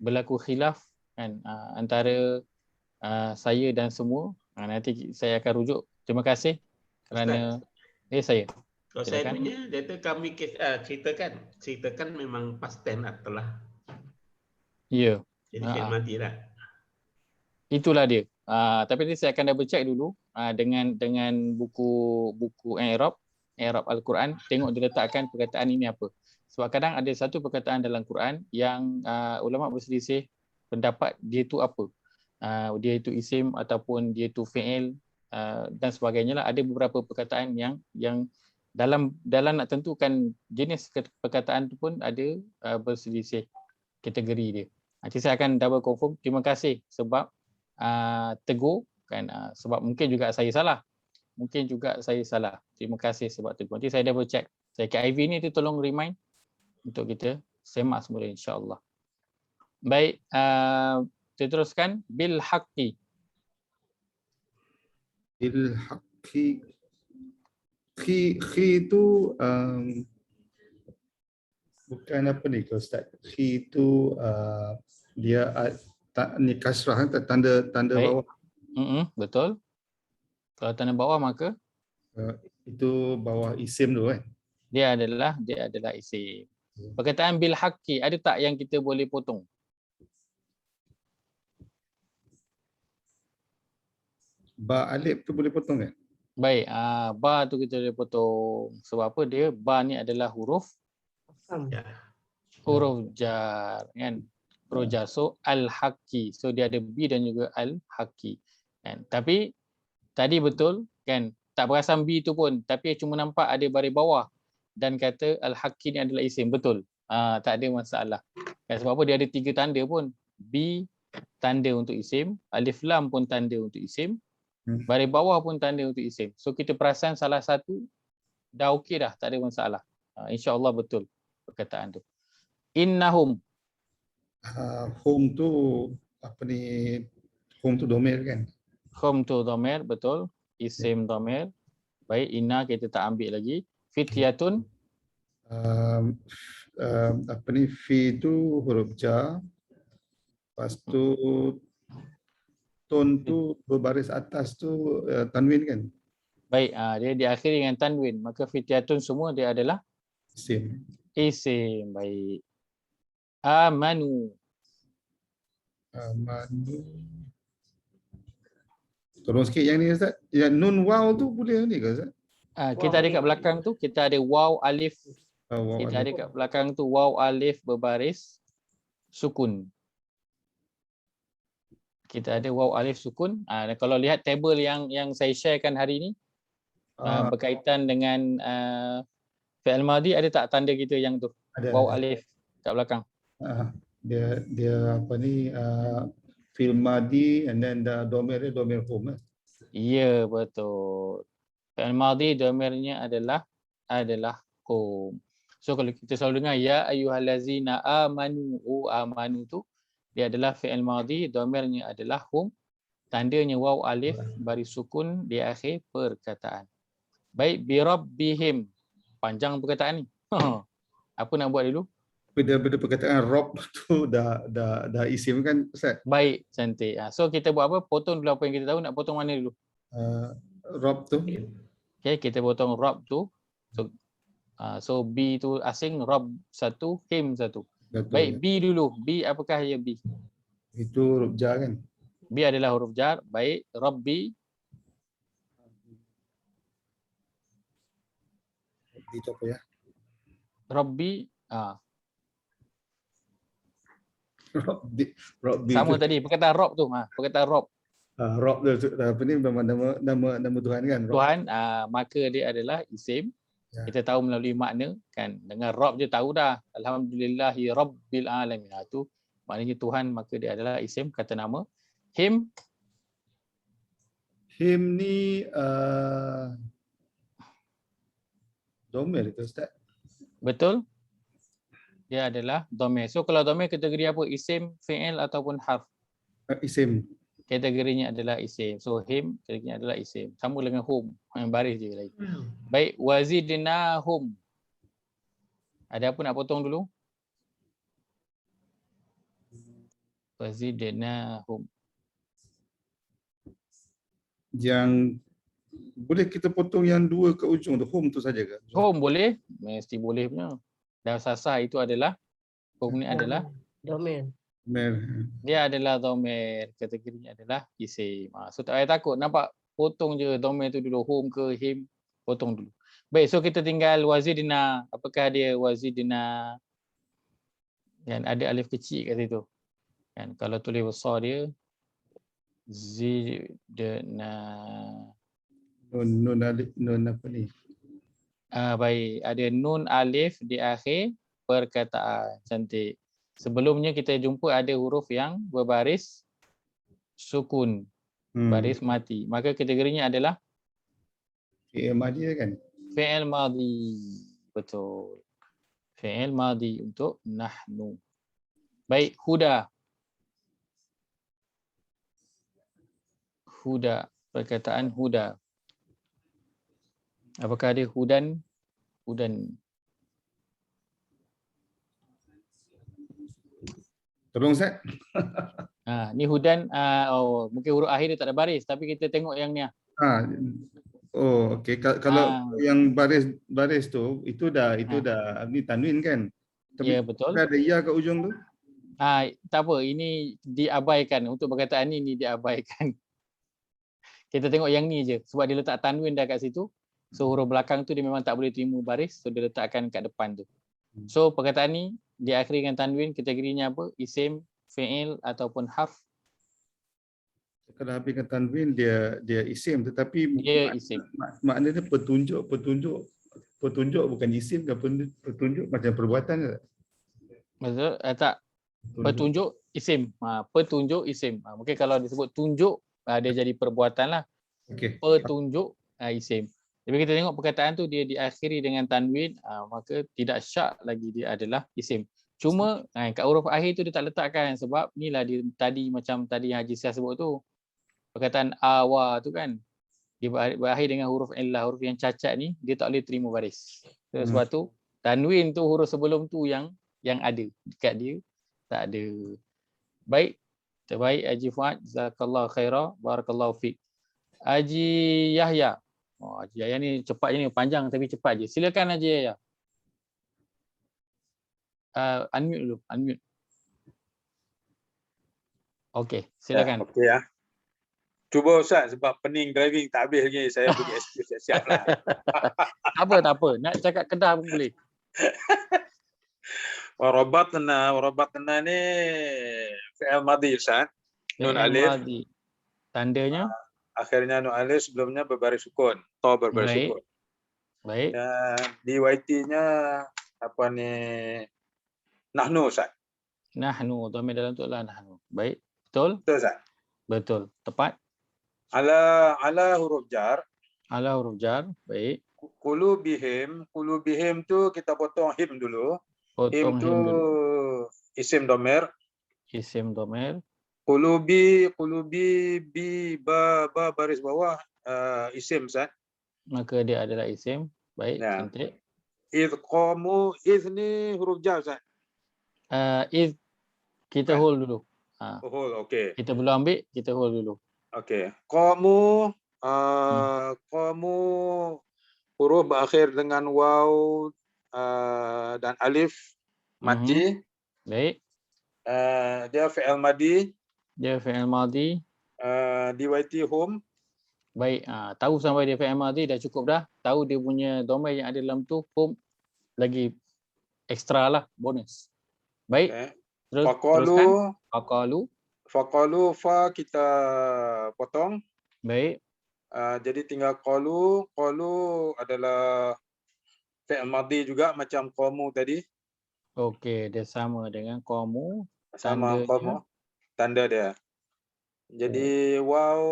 berlaku khilaf kan antara saya dan semua. Nanti saya akan rujuk. Terima kasih kerana saya. Kalau saya punya, dia tu kami ceritakan memang past tense telah. Ya. Jadi fi'il madi lah. Itulah dia. Tapi nanti saya akan double check dulu dengan buku I'rab Al-Quran, tengok dia letakkan perkataan ini apa. Sebab kadang ada satu perkataan dalam Quran yang ulama berselisih pendapat dia itu apa. Dia itu isim ataupun dia itu fi'il dan sebagainya lah. Ada beberapa perkataan yang dalam nak tentukan jenis perkataan itu pun ada berselisih kategori dia. Nanti saya akan double confirm. Terima kasih sebab tegur kan, sebab mungkin juga saya salah. Terima kasih sebab tegur. Nanti saya double check. Saya ke IV ni tu tolong remind untuk kita semak semula insya-Allah. Baik, kita teruskan bil haqqi. Bil haqqi. Khi itu bukan apa ni ke Ustaz? Khi itu dia ni kasrah kan, tanda bawah. Betul. Kalau tanda bawah maka itu bawah isim tu kan. Dia adalah isim. Perkataan bil haqqi ada tak yang kita boleh potong? Ba alif tu boleh potong kan? Baik, ba tu kita boleh potong. Sebab apa? Dia ba ni adalah huruf jar kan. Huruf jar. So al-haqqi. So dia ada bi dan juga al-haqqi. Kan? Tapi tadi betul kan, tak perasan bi tu pun, tapi cuma nampak ada baris bawah dan kata al-haqqi ni adalah isim. Betul. Tak ada masalah. Kan, sebab apa? Dia ada 3 tanda pun. Bi tanda untuk isim, alif lam pun tanda untuk isim, baris bawah pun tanda untuk isim. So kita perasan salah satu dah okey dah, tak ada masalah. InsyaAllah betul perkataan tu. Innahum. Hum tu apa ni? Hum tu domir kan? Hum tu domir, betul. Isim domir. Baik, inna kita tak ambil lagi. Fityatun. Apa ni? Fi tu huruf jar. Lepas tu ton tu berbaris atas tu tanwin kan? Baik, dia diakhiri dengan tanwin. Maka fityatun semua dia adalah isim. Isim, baik. Amanu. Tolong sikit yang ni Ustaz. Yang nun waw tu boleh ni ke Ustaz? Kita ada kat belakang tu, kita ada waw alif. Kita ada kat belakang tu waw alif berbaris sukun. Kita ada waw alif sukun. Dan kalau lihat table yang saya sharekan hari ni berkaitan dengan fi'il madhi, ada tak tanda kita yang tu? Waw alif kat belakang. Dia apa ni fi'il madhi and then the domir hum. Ya, betul. Fi'il madhi domirnya adalah hum. So kalau kita selalu dengar ya ayyuhallazina amanu, amanu tu dia adalah fi'il madhi, domirnya adalah hum, tandanya waw alif baris sukun di akhir perkataan. Baik, bi rabbihim. Panjang perkataan ni. Apa nak buat dulu? Benda perkataan rob tu dah isim kan Ustaz? Baik, cantik. So kita buat apa? Potong dulu apa yang kita tahu. Nak potong mana dulu? Rob tu. Okay, kita potong rob tu. So B tu asing, rob satu, him satu. Betul, baik, ya. B dulu. B apakah ya B? Itu huruf jar kan? B adalah huruf jar. Baik, Rabbi. Itu apa ya? Rabbi. Rabbi sama tu. tadi perkataan Rob tu. Perkataan Rob. Rob tu apa ni nama Tuhan kan? Rob. Tuhan, maka dia adalah isim. Ya. Kita tahu melalui makna kan. Dengan Rob je tahu dah. Alhamdulillahi Rabbil Alamin. Itu maknanya Tuhan, maka dia adalah isim, kata nama. Him. Him ni domir ke Ustaz? Betul. Dia adalah domir. So kalau domir kategori apa? Isim, fi'il ataupun harf? Isim. Kategorinya adalah isim. So him kategorinya adalah isim. Sama dengan hum. Yang baris je lagi. Baik, wazidnahum. Ada apa nak potong dulu? Wazidnahum. Yang boleh kita potong yang dua ke ujung tu, home tu saja ke? Home boleh, mesti boleh punya. Dan sasah itu adalah, home ni adalah, Domain. dia adalah dhamir, kategorinya adalah isim. So tak payah takut, nampak potong je dhamir tu dulu, home ke him, potong dulu. Baik, so kita tinggal wazidna. Apakah dia wazidna? Kan ada alif kecil kat situ. Kan kalau tulis besar dia zidna. Nun alif, nun apa ni? Baik, ada nun alif di akhir perkataan. Cantik. Sebelumnya kita jumpa ada huruf yang berbaris sukun, baris mati. Maka kategorinya adalah fi'il madhi kan? fi'il madhi. Betul. Fi'il madhi untuk nahnu. Baik, huda. Huda, perkataan huda. Apakah ada hudan? Hudan. Tolong Ustaz. Ni hudan, mungkin huruf akhir dia tak ada baris, tapi kita tengok yang ni. Oh, okey. Kalau yang baris tu itu dah ni tanwin kan? Tapi ya, betul. ada ya kat ujung tu? Tak apa, ini diabaikan. Untuk perkataan ini diabaikan. Kita tengok yang ni je. Sebab dia letak tanwin dah kat situ. So huruf belakang tu dia memang tak boleh terima baris. So dia letakkan kat depan tu. So perkataan ni diakhiri dengan tanwin, kategorinya apa? Isim, fi'il ataupun harf. Kalau habiskan tanwin dia isim, tetapi dia isim. Maknanya petunjuk bukan isim ke? Petunjuk macam perbuatan ke? Maksud tak. Petunjuk isim. Petunjuk isim. Mungkin kalau disebut tunjuk, dia jadi perbuatan lah. Okay. Petunjuk isim. Tapi kita tengok perkataan tu dia diakhiri dengan tanwin, maka tidak syak lagi dia adalah isim. Cuma kat huruf akhir tu dia tak letakkan, sebab inilah dia tadi macam tadi yang Haji Syah sebut tu. Perkataan awa tu kan, dia berakhir dengan huruf illah, huruf yang cacat ni dia tak boleh terima baris. Sebab tu tanwin tu huruf sebelum tu yang ada dekat dia tak ada. Baik, terbaik Haji Fuad, jazakallahu khairah, barakallahu fiik. Haji Yahya. Haji Yahya ni cepat je ni, panjang tapi cepat je. Silakan Haji Yahya. Unmute dulu, unmute. Okey, silakan. Okey ya. Cuba Ustaz, sebab pening driving tak habis lagi, saya bagi excuse siap-siap lah. Tak apa. Nak cakap Kedah pun boleh. Warabatna ni fi'il madhi Ustaz. Nun alif. Tandanya? Akhirnya nun alif, sebelumnya berbaris sukun. Ta berbaris sukun. Baik. Di YT-nya apa ni? Nahnu Ustaz. Nahnu, dhamir dalam tu lah nahnu. Baik, betul? Betul Ustaz. Betul, tepat. Ala huruf jar. Ala huruf jar, baik. Qulubihim tu kita potong him dulu. Potong him tu isim dhamir. Isim dhamir. Qulubi bi ba baris bawah isim Ustaz. Maka dia adalah isim. Baik, cantik. Idh qamu, idh ni huruf jar Ustaz. Idh kita hold dulu. Hold, okey. Kita belum ambil, kita hold dulu. Okey. Qamu huruf berakhir dengan waw dan alif mati. Baik. Dia fi'il madhi. Dia fi'il madhi. DYT home. Baik, tahu sampai dia fi'il madhi dah cukup dah. Tahu dia punya domain yang ada dalam tu home, lagi ekstra lah, bonus. Baik. Okay. Teruskan. Faqalu fa kita potong. Baik. Jadi tinggal qalu adalah fi'il madhi juga macam qamu tadi. Okey, dia sama dengan qamu. Sama qamu. Tanda dia. Jadi waw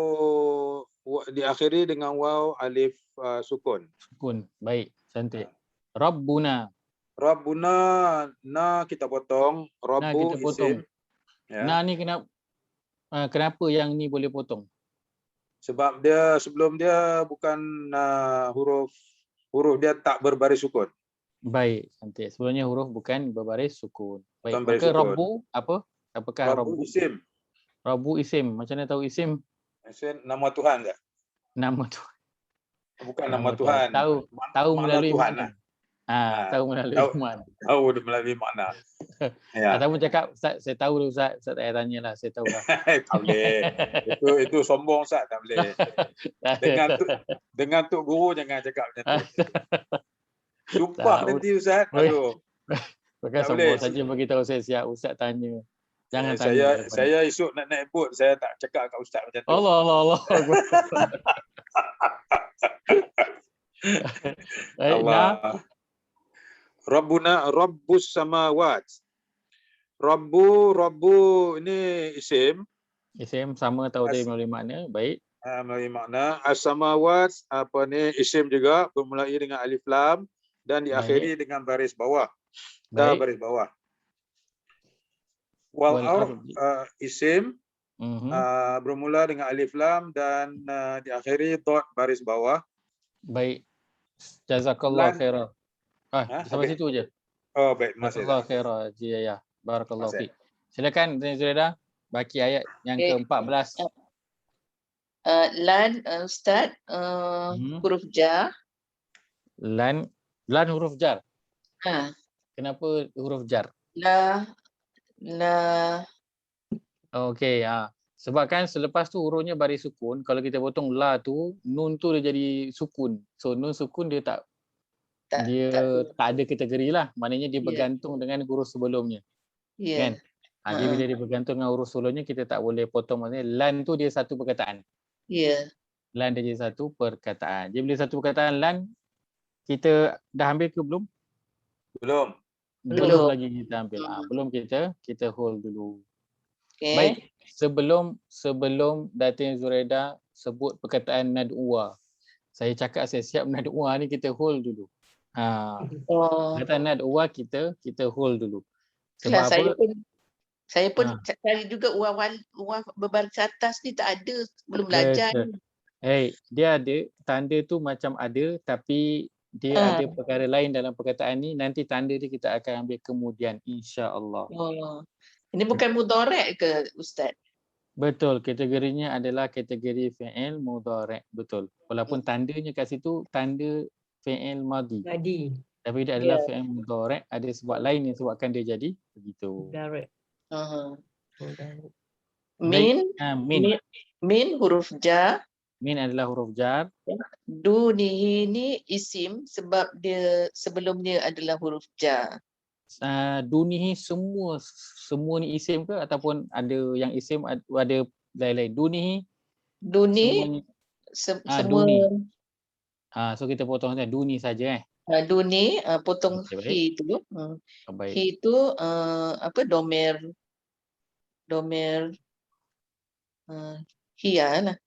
diakhiri dengan waw alif sukun. Sukun. Baik, cantik. Rabbuna. Rabbuna na kita potong. Rabbu kita potong. isim. Ya. Nah ni kenapa yang ni boleh potong? Sebab dia sebelum dia bukan huruf dia tak berbaris sukun. Baik, cantik. Sebelumnya huruf bukan berbaris sukun. Baik, Bukan maka sukun. Rabbu apa? Apakah Rabbu isim. Rabbu isim. Macam mana tahu isim? Isim nama Tuhan tak? Nama Tuhan. Bukan nama Tuhan. Tahu Makna melalui Tuhan mana. lah. Tahu melalui mana. Tahu melalui makna. Ya. Ataupun cakap, Ustaz, saya tahu dulu Ustaz. Ustaz tak payah tanya lah, saya tahu lah. Tak boleh. Itu sombong Ustaz, tak boleh. Dengan Tok Guru jangan cakap macam tu. Sumpah nanti Ustaz. Aduh. Bukan sombong saja beritahu saya siap Ustaz tanya. Jangan tanya. Saya esok nak naik boat, saya tak cakap kat Ustaz macam tu. Allah. Allah. Rabbuna Rabbus samawat. Rabbu ini isim. Isim sama tahu dari melalui makna. Baik. Melalui makna. As-samawat apa ni isim juga bermulai dengan alif lam dan diakhiri dengan baris bawah. Baris bawah. Wal ard isim bermula dengan alif lam dan diakhiri dot baris bawah. Baik. Jazakallah khairan. Sampai situ je. Oh baik, masih. Jazakallah khairan. Ya. Barakallahu fiik. Silakan Zuraidah baki ayat yang ke-14. Lan Ustaz huruf jar. Lan huruf jar. Kenapa huruf jar? La. Okey, sebab kan selepas tu hurufnya baris sukun, kalau kita potong la tu, nun tu dia jadi sukun. So nun sukun dia tak ada kategori lah. Maknanya dia bergantung dengan huruf sebelumnya. Kan? Jadi bila dia bergantung dengan huruf sebelumnya, kita tak boleh potong. Maksudnya lan tu dia satu perkataan. Lan dia jadi satu perkataan. Jadi bila satu perkataan lan, kita dah ambil ke belum? Belum lagi kita ambil. Belum kita hold dulu. Baik, sebelum Datin Zuraidah sebut perkataan nad'uwa, saya cakap saya siap nad'uwa ni kita hold dulu. Perkataan nad'uwa kita hold dulu. Sebab saya pun cari juga uang berbaris atas ni tak ada, belum belajar. Dia ada tanda tu macam ada, tapi dia ada perkara lain dalam perkataan ni. Nanti tanda dia kita akan ambil kemudian, insya-Allah. Ini bukan mudhari' ke Ustaz? Betul, kategorinya adalah kategori fi'il mudhari', betul. Walaupun tandanya kat situ tanda fi'il madhi. Tapi dia adalah fi'il mudhari', ada sebab lain yang sebabkan dia jadi begitu. Min huruf jar. Min adalah huruf jar. Dunihi ni isim sebab dia sebelumnya adalah huruf jar. Dunihi semua ni isim ke ataupun ada yang isim ada lain-lain? Duni semua. So kita potong saja duni saja Duni potong hi tu. Hi tu apa domer hiya lah.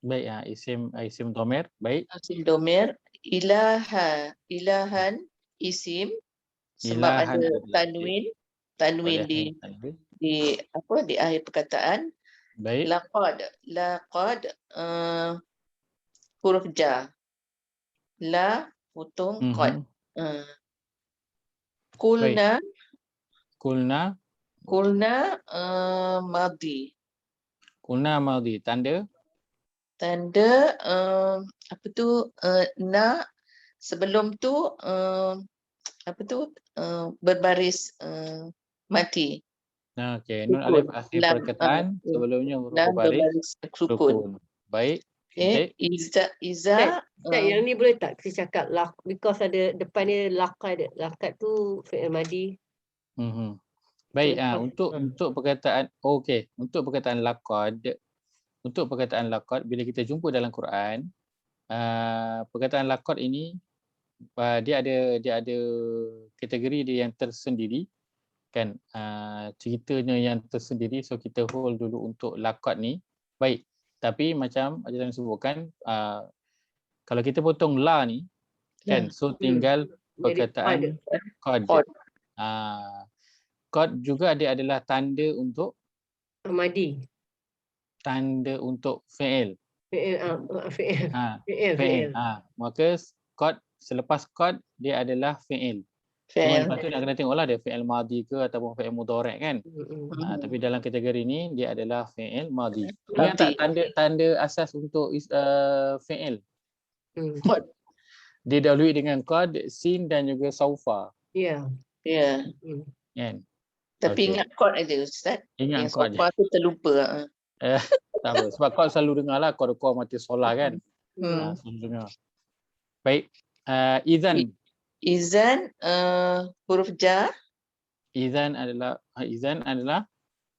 Baik, isim domer. Baik. Isim domer. Ilahan isim sebab ada tanwin di akhir perkataan. Baik. Laqad huruf jar. La potong qad. Kulna madhi. Kulna madhi tanda apa tu na sebelum tu berbaris mati. Okey, nun alif akhir perkataan sebelumnya huruf baris sukun. Baik. Iza yang ni boleh tak kita cakap because ada depan dia laqad. Laqad tu fi'il madhi. Baik, untuk perkataan untuk perkataan laqad bila kita jumpa dalam Quran, perkataan laqad ini dia ada kategori dia yang tersendiri kan, ceritanya yang tersendiri. So kita hold dulu untuk laqad ni. Baik, tapi macam ajaran sebutkan, kalau kita potong la ni kan, so tinggal perkataan qad. Qad juga dia adalah tanda untuk madhi, tanda untuk fi'il. Fi'il. Maka qad, selepas qad dia adalah fi'il. Lepas tu nak kena tengoklah dia fi'il madhi ke ataupun fi'il mudhari' kan. Tapi dalam kategori ni dia adalah fi'il madhi. Ingat tak tanda asas untuk fi'il? Didahului dengan qad, sin dan juga saufa. Ya. Ya. Kan? Tapi Okey. ingat kod aja Ustaz. Ingat Yang kod je. sofa tu terlupa. Tak apa. Sebab kau selalu dengar lah qad mati solah kan. Selalu dengar. Baik. Izan. Izan huruf jar. Izan adalah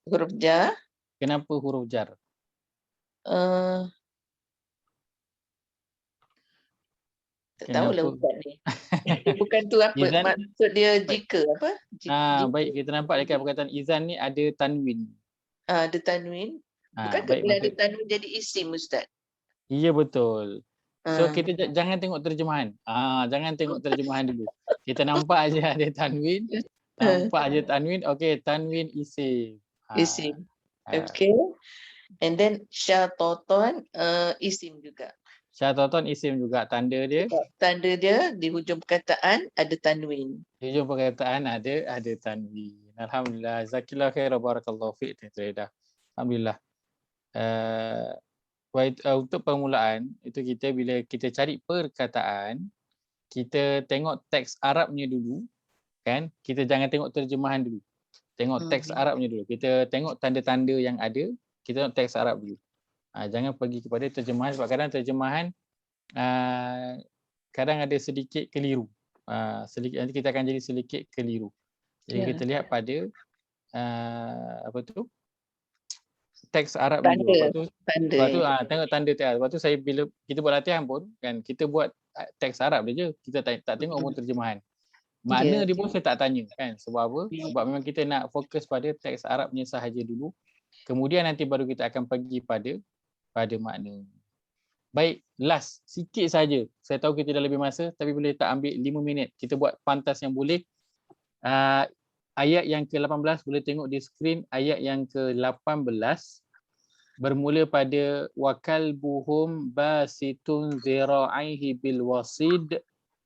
Huruf jar. Kenapa huruf jar? Tak tahulah Ustaz ni. Bukan tu apa Izan, maksud dia jika apa? baik, kita nampak dekat perkataan izan ni ada tanwin. Ada tanwin. Bukan Baik, bila ada tanwin jadi isim Ustaz? Ya betul. So kita jangan tengok terjemahan. Jangan tengok terjemahan dulu. Kita nampak aja ada tanwin. Okey, tanwin isim. Isim. Okay. And then syatoton isim juga. Syatoton isim juga. Tanda dia Di hujung perkataan ada tanwin. Di hujung perkataan ada tanwin. Alhamdulillah. Zakillah khair, barakallahu fiik. Alhamdulillah. Untuk permulaan itu bila kita cari perkataan, kita tengok teks Arabnya dulu, kan? Kita jangan tengok terjemahan dulu. Tengok teks Arabnya dulu. Kita tengok tanda-tanda yang ada, kita tengok teks Arab dulu. Jangan pergi kepada terjemahan sebab kadang terjemahan kadang ada sedikit keliru. Nanti kita akan jadi sedikit keliru. Jadi kita lihat pada teks Arab dulu. Lepas tu tengok tanda teks. Lepas tu bila kita buat latihan pun kan, kita buat teks Arab je. Kita tak tengok pun terjemahan. Makna dia pun saya tak tanya kan. Sebab apa? Sebab memang kita nak fokus pada teks Arabnya sahaja dulu. Kemudian nanti baru kita akan pergi pada makna. Baik, last sikit saja. Saya tahu kita dah lebih masa tapi boleh tak ambil 5 minit. Kita buat pantas yang boleh. Ayat yang ke-18 boleh tengok di skrin. Ayat yang ke-18 bermula pada wakalbuhum basitun zira'aihi bil wasid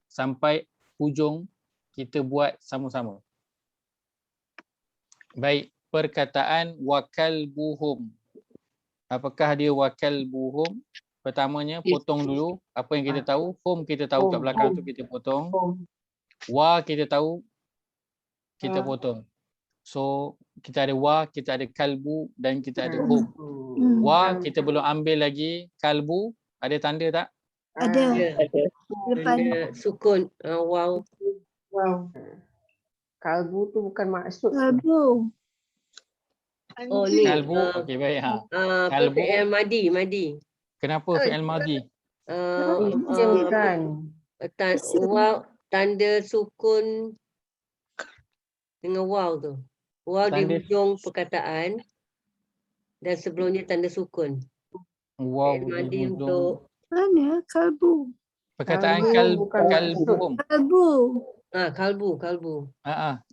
sampai hujung. Kita buat sama-sama. Baik, perkataan wakalbuhum. Apakah dia wakalbuhum? Pertamanya potong dulu. Apa yang kita tahu? Hum kita tahu kat belakang tu kita potong. Wa kita tahu kita potong. So kita ada wa, kita ada kalbu dan kita ada hum. Wa kita belum ambil lagi. Kalbu ada tanda tak? Ada. Ada sukun. Wow. Kalbu tu bukan maksud. Kalbu. Oh ni. Kalbu. Okey baik Kalbu. Madi. Kenapa fi'il madhi? Wow, tanda sukun dengan wow tu. Wow di hujung perkataan dan sebelumnya tanda sukun. Wow fi'il madhi untuk mana kalbu? Perkataan kalbu. Kalbu.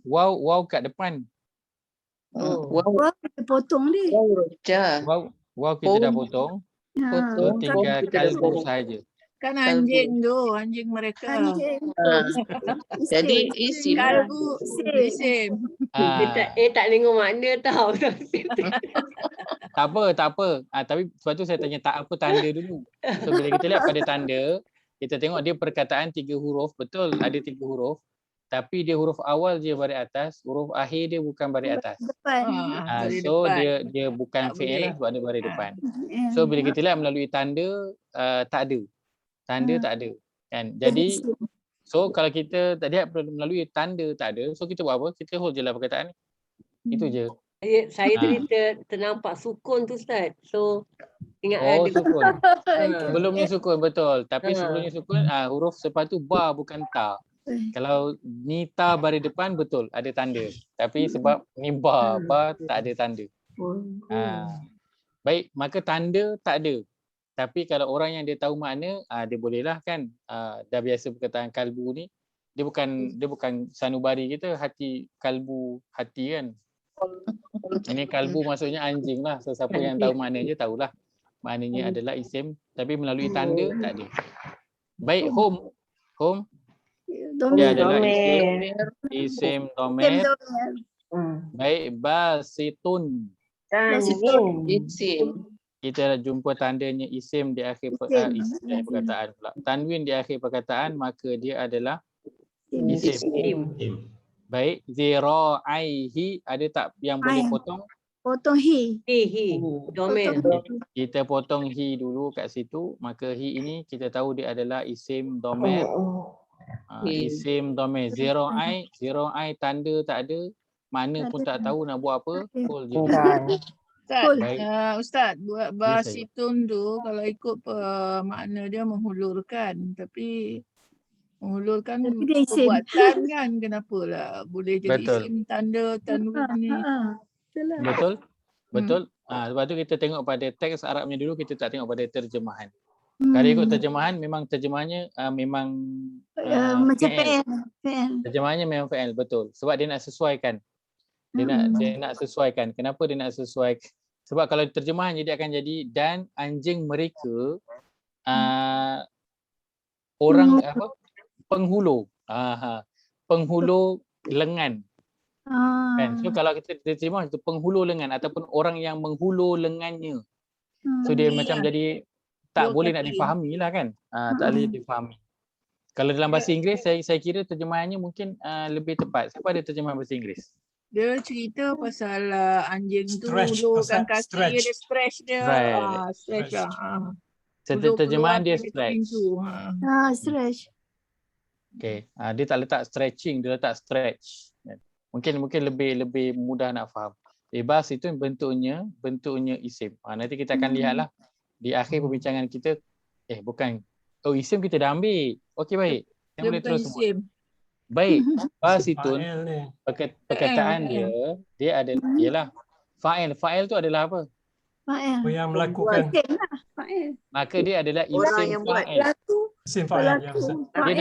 Wow kat depan. Wow kita potong dia. Wow kita dah potong. So tinggal kalbu sahaja. Kan anjing tu, anjing mereka. Jadi isim. Kalbu isim. Tak tengok makna tau. Tak apa. Tapi sebab tu saya tanya tak apa tanda dulu. So bila kita lihat pada tanda, kita tengok dia perkataan 3 huruf. Betul ada 3 huruf. Tapi dia huruf awal je baris atas, huruf akhir dia bukan baris atas. So dia bukan fi'il lah sebab dia baris depan. So bila kita lihat melalui tanda tak ada. Tanda tak ada. Kan? Jadi so kalau kita tak lihat melalui tanda tak ada, so kita buat apa? Kita hold je lah perkataan ni. Itu je. Saya tadi ternampak sukun tu Ustaz. So ingat ada sukun. Sebelumnya sukun betul. Tapi sebelumnya sukun huruf lepas tu ba bukan ta. Kalau ni ta baris depan betul ada tanda. Tapi sebab ni ba tak ada tanda. Baik, maka tanda tak ada. Tapi kalau orang yang dia tahu makna, dia bolehlah kan. Dah biasa perkataan kalbu ni, dia bukan sanubari kita hati kalbu hati kan. Ini kalbu maksudnya anjing lah. So siapa yang tahu maknanya tahulah. Maknanya adalah isim tapi melalui tanda tak ada. Baik, home dia adalah isim domer. Baik, basitun. Isim. kita jumpa tandanya isim di akhir perkataan pula. Tanwin di akhir perkataan, maka dia adalah isim. Baik, zira'aihi ada tak yang boleh potong? Potong hi. Hi. Domain. Kita potong hi dulu kat situ, maka hi ini kita tahu dia adalah isim domain. Isim domain. Zira'ai tanda tak ada, mana pun tak tahu nak buat apa, full je. Ustaz, buat basitun tu kalau ikut makna dia menghulurkan, tapi menghulurkan perbuatan kan, kenapalah boleh jadi isim tanda tanwin ni. Betul. Lepas tu kita tengok pada teks Arabnya dulu, kita tak tengok pada terjemahan. Kalau ikut terjemahan, memang terjemahannya memang macam fi'il. fi'il. Terjemahannya memang fi'il, betul. Sebab dia nak sesuaikan. Dia nak sesuaikan. Kenapa dia nak sesuaikan? Sebab kalau terjemahan dia akan jadi dan anjing mereka orang apa? Penghulu. Penghulu lengan. Kan? So kalau kita terjemah itu penghulu lengan ataupun orang yang menghulu lengannya. So dia macam jadi tak boleh nak difahami lah kan. Tak boleh difahami. Kalau dalam bahasa Inggeris saya kira terjemahannya mungkin lebih tepat. Siapa ada terjemahan bahasa Inggeris? Dia cerita pasal anjing tu hulurkan kaki dia, stretch dia. Stretch lah. Terjemahan dia stretch. Stretch. Okay. Dia tak letak stretching, dia letak stretch. Mungkin lebih mudah nak faham. Bebas itu bentuknya isim. Nanti kita akan lihatlah di akhir perbincangan kita. Bukan. Isim kita dah ambil. Okey, baik. Saya boleh terus sebut. Baik, basitun perkataan dia ada ialah fa'il. Fa'il tu adalah apa? Fa'il. Yang melakukan. Maka dia adalah isim fa'il. Isim fa'il. Dia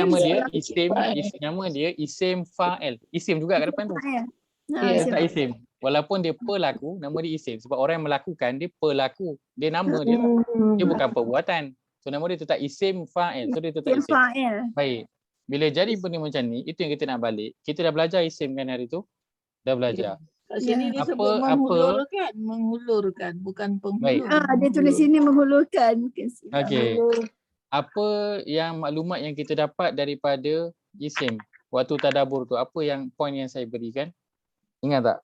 nama dia isim fa'il. Isim juga kat depan tu. Tak isim. Walaupun dia pelaku, nama dia isim. Sebab orang yang melakukan dia pelaku. Dia nama dia. Dia bukan perbuatan. So nama dia tetap isim fa'il. So dia tetap isim. Baik. Bila jadi benda macam ni, itu yang kita nak balik. Kita dah belajar isim kan hari tu? Dah belajar. Kat sini dia sebut menghulurkan. Menghulurkan, bukan penghulur. Dia tulis sini menghulurkan. Okey. Apa yang maklumat yang kita dapat daripada isim waktu tadabbur tu? Apa yang poin yang saya berikan? Ingat tak?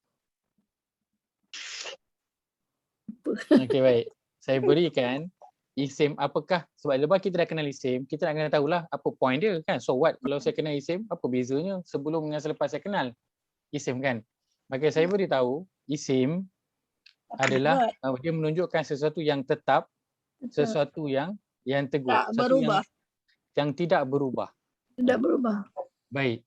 Okey, baik. Saya berikan isim apakah, sebab lepas kita dah kenal isim, kita nak kena tahulah apa point dia kan. So what kalau saya kenal isim, apa bezanya sebelum dengan selepas saya kenal isim kan. Maka saya beritahu isim adalah dia menunjukkan sesuatu yang tetap, sesuatu yang teguh, sesuatu yang tidak berubah. Tidak berubah. Baik.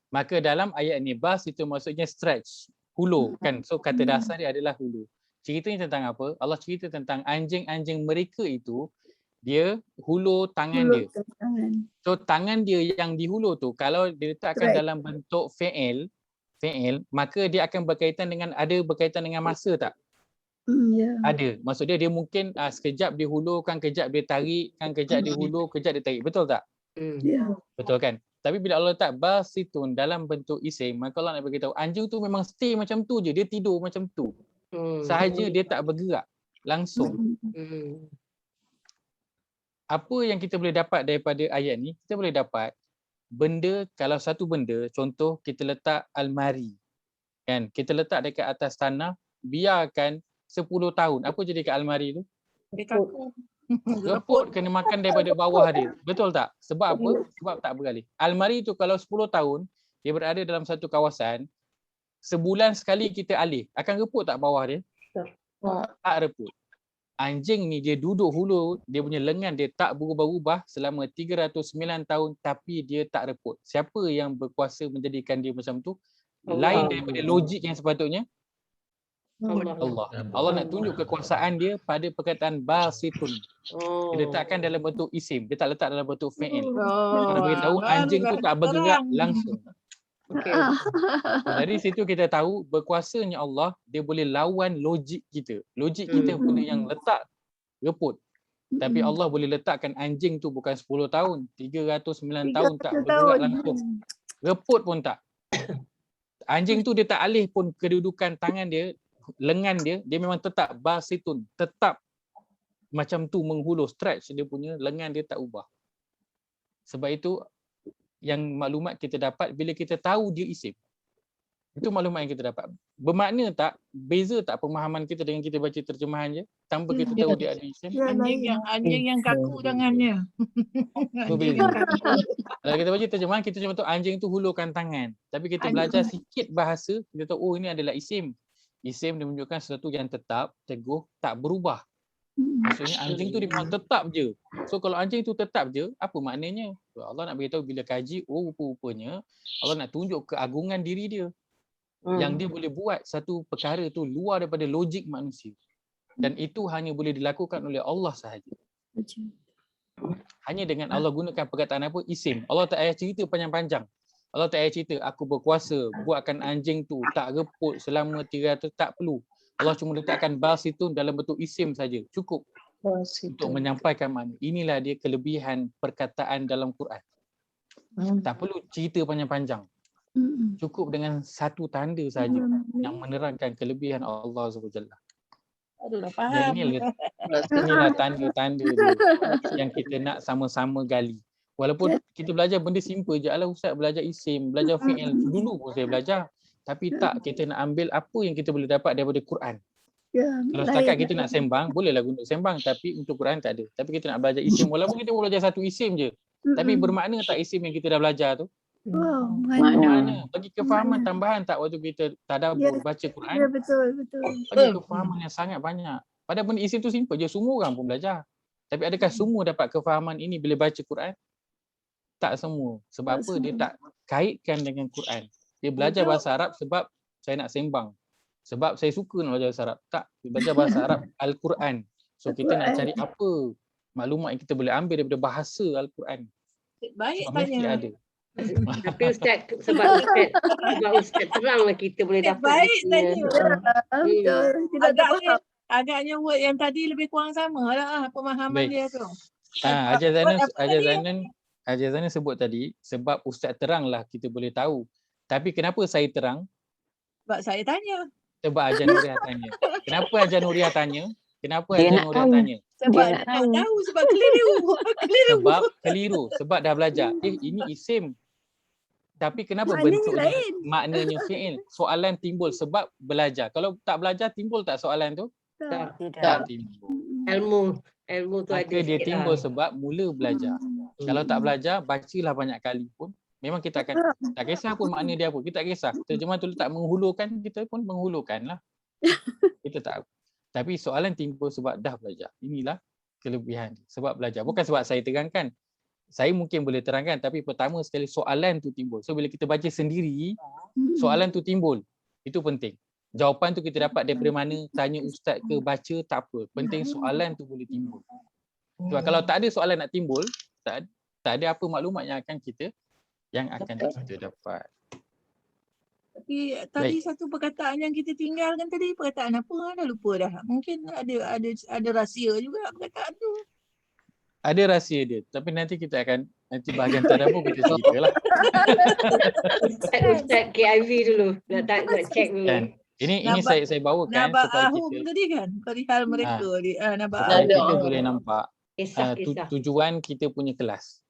Maka dalam ayat ni bas itu maksudnya stretch, hulu kan. So kata dasar dia adalah hulu. Ceritanya tentang apa? Allah cerita tentang anjing-anjing mereka itu, dia hulur tangan dia. So tangan dia yang dihulur tu, kalau diletakkan dalam bentuk fi'il, maka dia akan berkaitan dengan masa tak? Ada. Maksud dia mungkin sekejap dia hulurkan, kejap dia tarik, kan kejap dia hulur, kejap dia tarik. Betul tak? Betul kan? Tapi bila Allah letak basitun dalam bentuk isim, maka Allah nak beritahu anjing tu memang stay macam tu je, dia tidur macam tu. Sahaja dia tak bergerak langsung. Apa yang kita boleh dapat daripada ayat ni? Kita boleh dapat benda, kalau satu benda, contoh kita letak almari kan, kita letak dekat atas tanah, biarkan 10 tahun, apa jadi kat almari tu? Reput, kena makan daripada bawah dia. Betul tak? Sebab apa? Sebab tak beralih. Almari tu kalau 10 tahun dia berada dalam satu kawasan, sebulan sekali kita alih, akan reput tak bawah dia? Tak reput. Anjing ni dia duduk hulu, dia punya lengan dia tak berubah-ubah selama 309 tahun tapi dia tak reput. Siapa yang berkuasa menjadikan dia macam tu? Lain daripada logik yang sepatutnya? Allah. Allah nak tunjuk kekuasaan dia pada perkataan basitun. Dia letakkan dalam bentuk isim, dia tak letak dalam bentuk fi'il. Dia beritahu anjing tu tak bergerak langsung. Dari situ kita tahu berkuasanya Allah, dia boleh lawan logik kita. Logik kita benda yang letak reput. Tapi Allah boleh letakkan anjing tu bukan 10 tahun, 309 tahun tak bergerak langsung. Reput pun tak. Anjing tu dia tak alih pun kedudukan tangan dia, lengan dia, dia memang tetap basitun, tetap macam tu menghulur, stretch dia punya lengan dia tak ubah. Sebab itu yang maklumat kita dapat bila kita tahu dia isim. Itu maklumat yang kita dapat. Bermakna tak, beza tak pemahaman kita dengan kita baca terjemahan je tanpa kita tahu dia ada isim? Anjing yang kaku tangannya. Berbeza. Kalau kita baca terjemahan, kita cuma tahu anjing tu hulurkan tangan. Tapi kita belajar sikit bahasa, kita tahu oh ini adalah isim. Isim dia menunjukkan sesuatu yang tetap, teguh, tak berubah. Maksudnya anjing tu dia memang tetap je. So kalau anjing tu tetap je, apa maknanya? Allah nak beritahu bila kaji, oh rupa-rupanya Allah nak tunjuk keagungan diri dia. Yang dia boleh buat satu perkara tu luar daripada logik manusia. Dan itu hanya boleh dilakukan oleh Allah sahaja. Hanya dengan Allah gunakan perkataan apa? Isim. Allah tak payah cerita panjang-panjang. Allah tak payah cerita, aku berkuasa buatkan anjing tu tak reput selama 300, tak perlu. Allah cuma letakkan basitun dalam bentuk isim saja. Cukup untuk menyampaikan makna. Inilah dia kelebihan perkataan dalam Quran. Tak perlu cerita panjang-panjang. Cukup dengan satu tanda saja yang menerangkan kelebihan Allah SWT. Aduh, dah faham. Inilah tanda-tanda dia yang kita nak sama-sama gali. Walaupun kita belajar benda simple je. Alah Ustaz belajar isim, belajar fi'il. Dulu pun saya belajar. Tapi tak, kita nak ambil apa yang kita boleh dapat daripada Quran. Kalau setakat kita nak sembang, bolehlah guna sembang. Tapi untuk Quran tak ada. Tapi kita nak belajar isim. Walaupun kita boleh belajar satu isim je. Tapi bermakna tak isim yang kita dah belajar tu? Mana? Bagi kefahaman tambahan tak waktu kita tadabbur baca Quran? Ya, betul. Bagi kefahaman yang sangat banyak. Padahal benda isim tu simple je, semua orang pun belajar. Tapi adakah semua dapat kefahaman ini bila baca Quran? Tak semua. Sebab apa? Dia tak kaitkan dengan Quran. Dia belajar bahasa Arab sebab saya nak sembang. Sebab saya suka nak belajar bahasa Arab. Tak, dia belajar bahasa Arab Al-Quran. So kita nak cari apa maklumat yang kita boleh ambil daripada bahasa Al-Quran. Baik sebab mesti tanya. ada. Tapi Ustaz, sebab Ustaz teranglah kita boleh dapat. Baik tanya. Betul. Agaknya word yang tadi lebih kurang sama lah pemahaman dia tu. Haji Zainal sebut tadi, sebab Ustaz teranglah kita boleh tahu. Tapi kenapa saya terang? Sebab saya tanya. Sebab Haji Nuriah tanya. Kenapa Haji Nuriah tanya? Kenapa Haji Nuriah tanya? Sebab dia tak tahu, sebab keliru. Sebab keliru, sebab dah belajar. Ini isim. Tapi kenapa bentuknya maknanya fi'il? Soalan timbul sebab belajar. Kalau tak belajar timbul tak soalan tu? Tak timbul. Ilmu tu ada. Maka dia timbul sebab mula belajar. Kalau tak belajar, bacalah banyak kali pun memang kita akan tak kisah pun makna dia apa. Kita tak kisah. Terjemah tu tak menghulurkan, kita pun menghulurkanlah. Kita tak. Tapi soalan timbul sebab dah belajar. Inilah kelebihan sebab belajar. Bukan sebab saya terangkan. Saya mungkin boleh terangkan, tapi pertama sekali soalan tu timbul. So bila kita baca sendiri, soalan tu timbul. Itu penting. Jawapan tu kita dapat daripada mana, tanya ustaz ke, baca, tak apa. Penting soalan tu boleh timbul. Sebab kalau tak ada soalan nak timbul, tak ada apa maklumat yang akan kita dapat. Tapi tadi satu perkataan yang kita tinggalkan tadi, perkataan apa? Dah lupa dah. Mungkin ada rahsia juga perkataan tu. Ada rahsia dia, tapi nanti kita akan bahagian tadabbur kita ceritalah. Ustaz KIV dulu. Nak check dulu. Kan? Ini saya bawakan supaya kita tadi kan perihal mereka supaya kita boleh nampak tujuan kita punya kelas.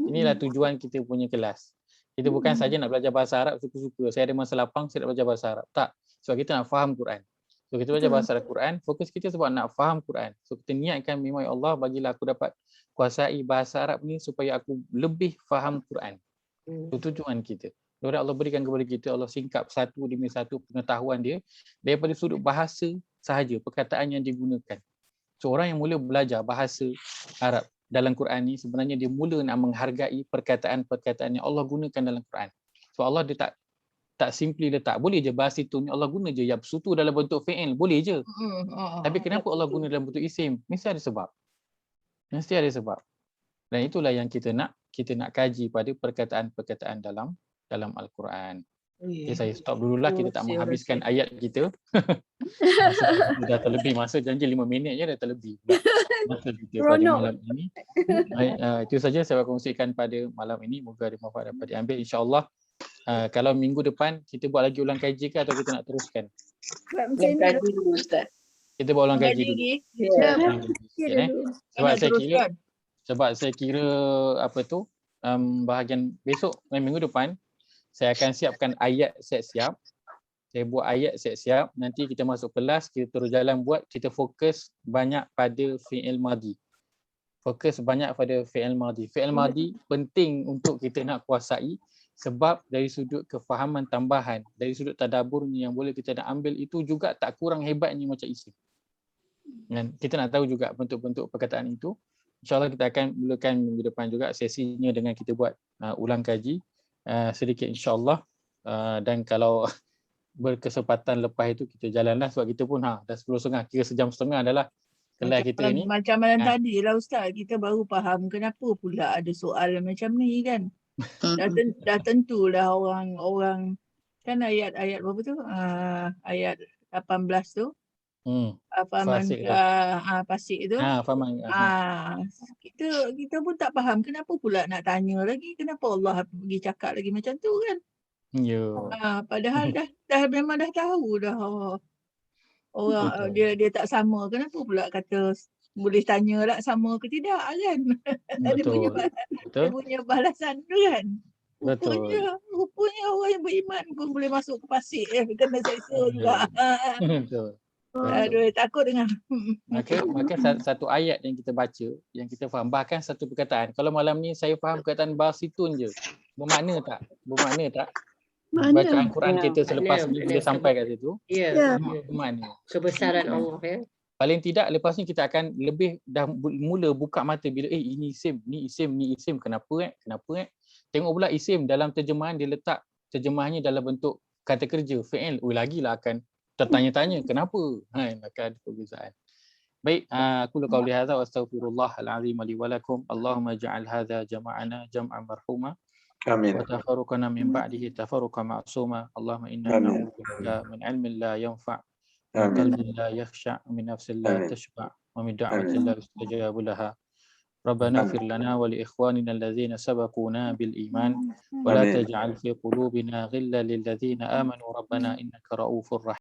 Inilah tujuan kita punya kelas. Kita bukan saja nak belajar bahasa Arab suka-suka. Saya ada masa lapang saya nak belajar bahasa Arab. Tak. Sebab kita nak faham Quran. So kita belajar bahasa Al-Quran, fokus kita sebab nak faham Quran. So kita niatkan memang ya Allah bagilah aku dapat kuasai bahasa Arab ni supaya aku lebih faham Quran. Itu tujuan kita. Kemudian Allah berikan kepada kita, Allah singkap satu demi satu pengetahuan dia daripada sudut bahasa sahaja, perkataan yang digunakan. So orang yang mula belajar bahasa Arab dalam Quran ni sebenarnya dia mula nak menghargai perkataan-perkataan yang Allah gunakan dalam Quran. So Allah dia tak simply letak. Boleh je bahasa itu ni Allah guna je yabsutu dalam bentuk fi'il. Boleh je. Tapi kenapa Allah guna dalam bentuk isim? Mesti ada sebab. Mesti ada sebab. Dan itulah yang kita nak kaji pada perkataan-perkataan dalam Al-Quran. Okay, saya stop dululah. Kita tak menghabiskan ayat kita. Dah terlebih masa. Janji 5 minit je dah terlebih masa kita pada malam ini. Itu saja saya akan kongsikan pada malam ini. Moga ada manfaat dapat diambil. InsyaAllah kalau minggu depan kita buat lagi ulang kaji ke atau kita nak teruskan? Kaji dulu Ustaz. Kita buat ulang kaji dulu. Ulang kaji sikit, Sebab saya kira apa tu bahagian besok minggu depan saya akan siapkan ayat siap-siap. Saya buat ayat siap-siap. Nanti kita masuk kelas, kita terus jalan buat. Kita fokus banyak pada fi'il madi. Fokus banyak pada fi'il madi. Fi'il madi penting untuk kita nak kuasai sebab dari sudut kefahaman tambahan, dari sudut tadabbur yang boleh kita nak ambil itu juga tak kurang hebatnya macam isim. Dan kita nak tahu juga bentuk-bentuk perkataan itu. InsyaAllah kita akan mulakan minggu depan juga sesinya dengan kita buat ulang kaji sedikit insyaAllah. Dan kalau berkesempatan lepas itu kita jalanlah sebab kita pun dah 10.30, kira sejam setengah adalah kelas kita ni. Macam malam tadi lah Ustaz, kita baru faham kenapa pula ada soal macam ni kan. Dah tentulah orang kan ayat berapa tu? Ayat 18 tu. Fasik tu. Kita pun tak faham kenapa pula nak tanya lagi, kenapa Allah pergi cakap lagi macam tu kan. Padahal dah memang dah tahu dah orang dia tak sama, kenapa pula kata boleh tanya lah sama ke tidak kan. Dia punya balasan tu kan. Rupanya orang yang beriman pun boleh masuk ke pasir kena seksa juga. Aduh, takut dengar. Maka satu ayat yang kita baca, yang kita faham, bahkan satu perkataan. Kalau malam ni saya faham perkataan basitun je, bermakna tak? Bacaan Quran kita selepas ni bila sampai kat situ. Bermakna kebesaran Allah ya. Paling tidak lepas ni kita akan lebih dah mula buka mata bila ini isim, ni isim, kenapa Tengok pula isim dalam terjemahan dia letak terjemahannya dalam bentuk kata kerja, fi'il. Lagilah akan tertanya-tanya kenapa? Akan ada perbezaan. Baik, aku qauli hadza wa astaghfirullahal azim li wa lakum. Allahumma ja'al hadza jama'ana jam'an marhuma. Amin. Wa tafarruqana min ba'dihi tafarruqan ma'suma. Allahumma inna na'udzubika min 'ilmin la yanfa', wa qalbin la yakhsha', min nafsin la tashba', wa min da'watin la yustajabu laha. ربنا اغفر لنا ولإخواننا الذين سبقونا بالإيمان ولا تجعل في قلوبنا غلا للذين آمنوا ربنا إنك رؤوف رحيم.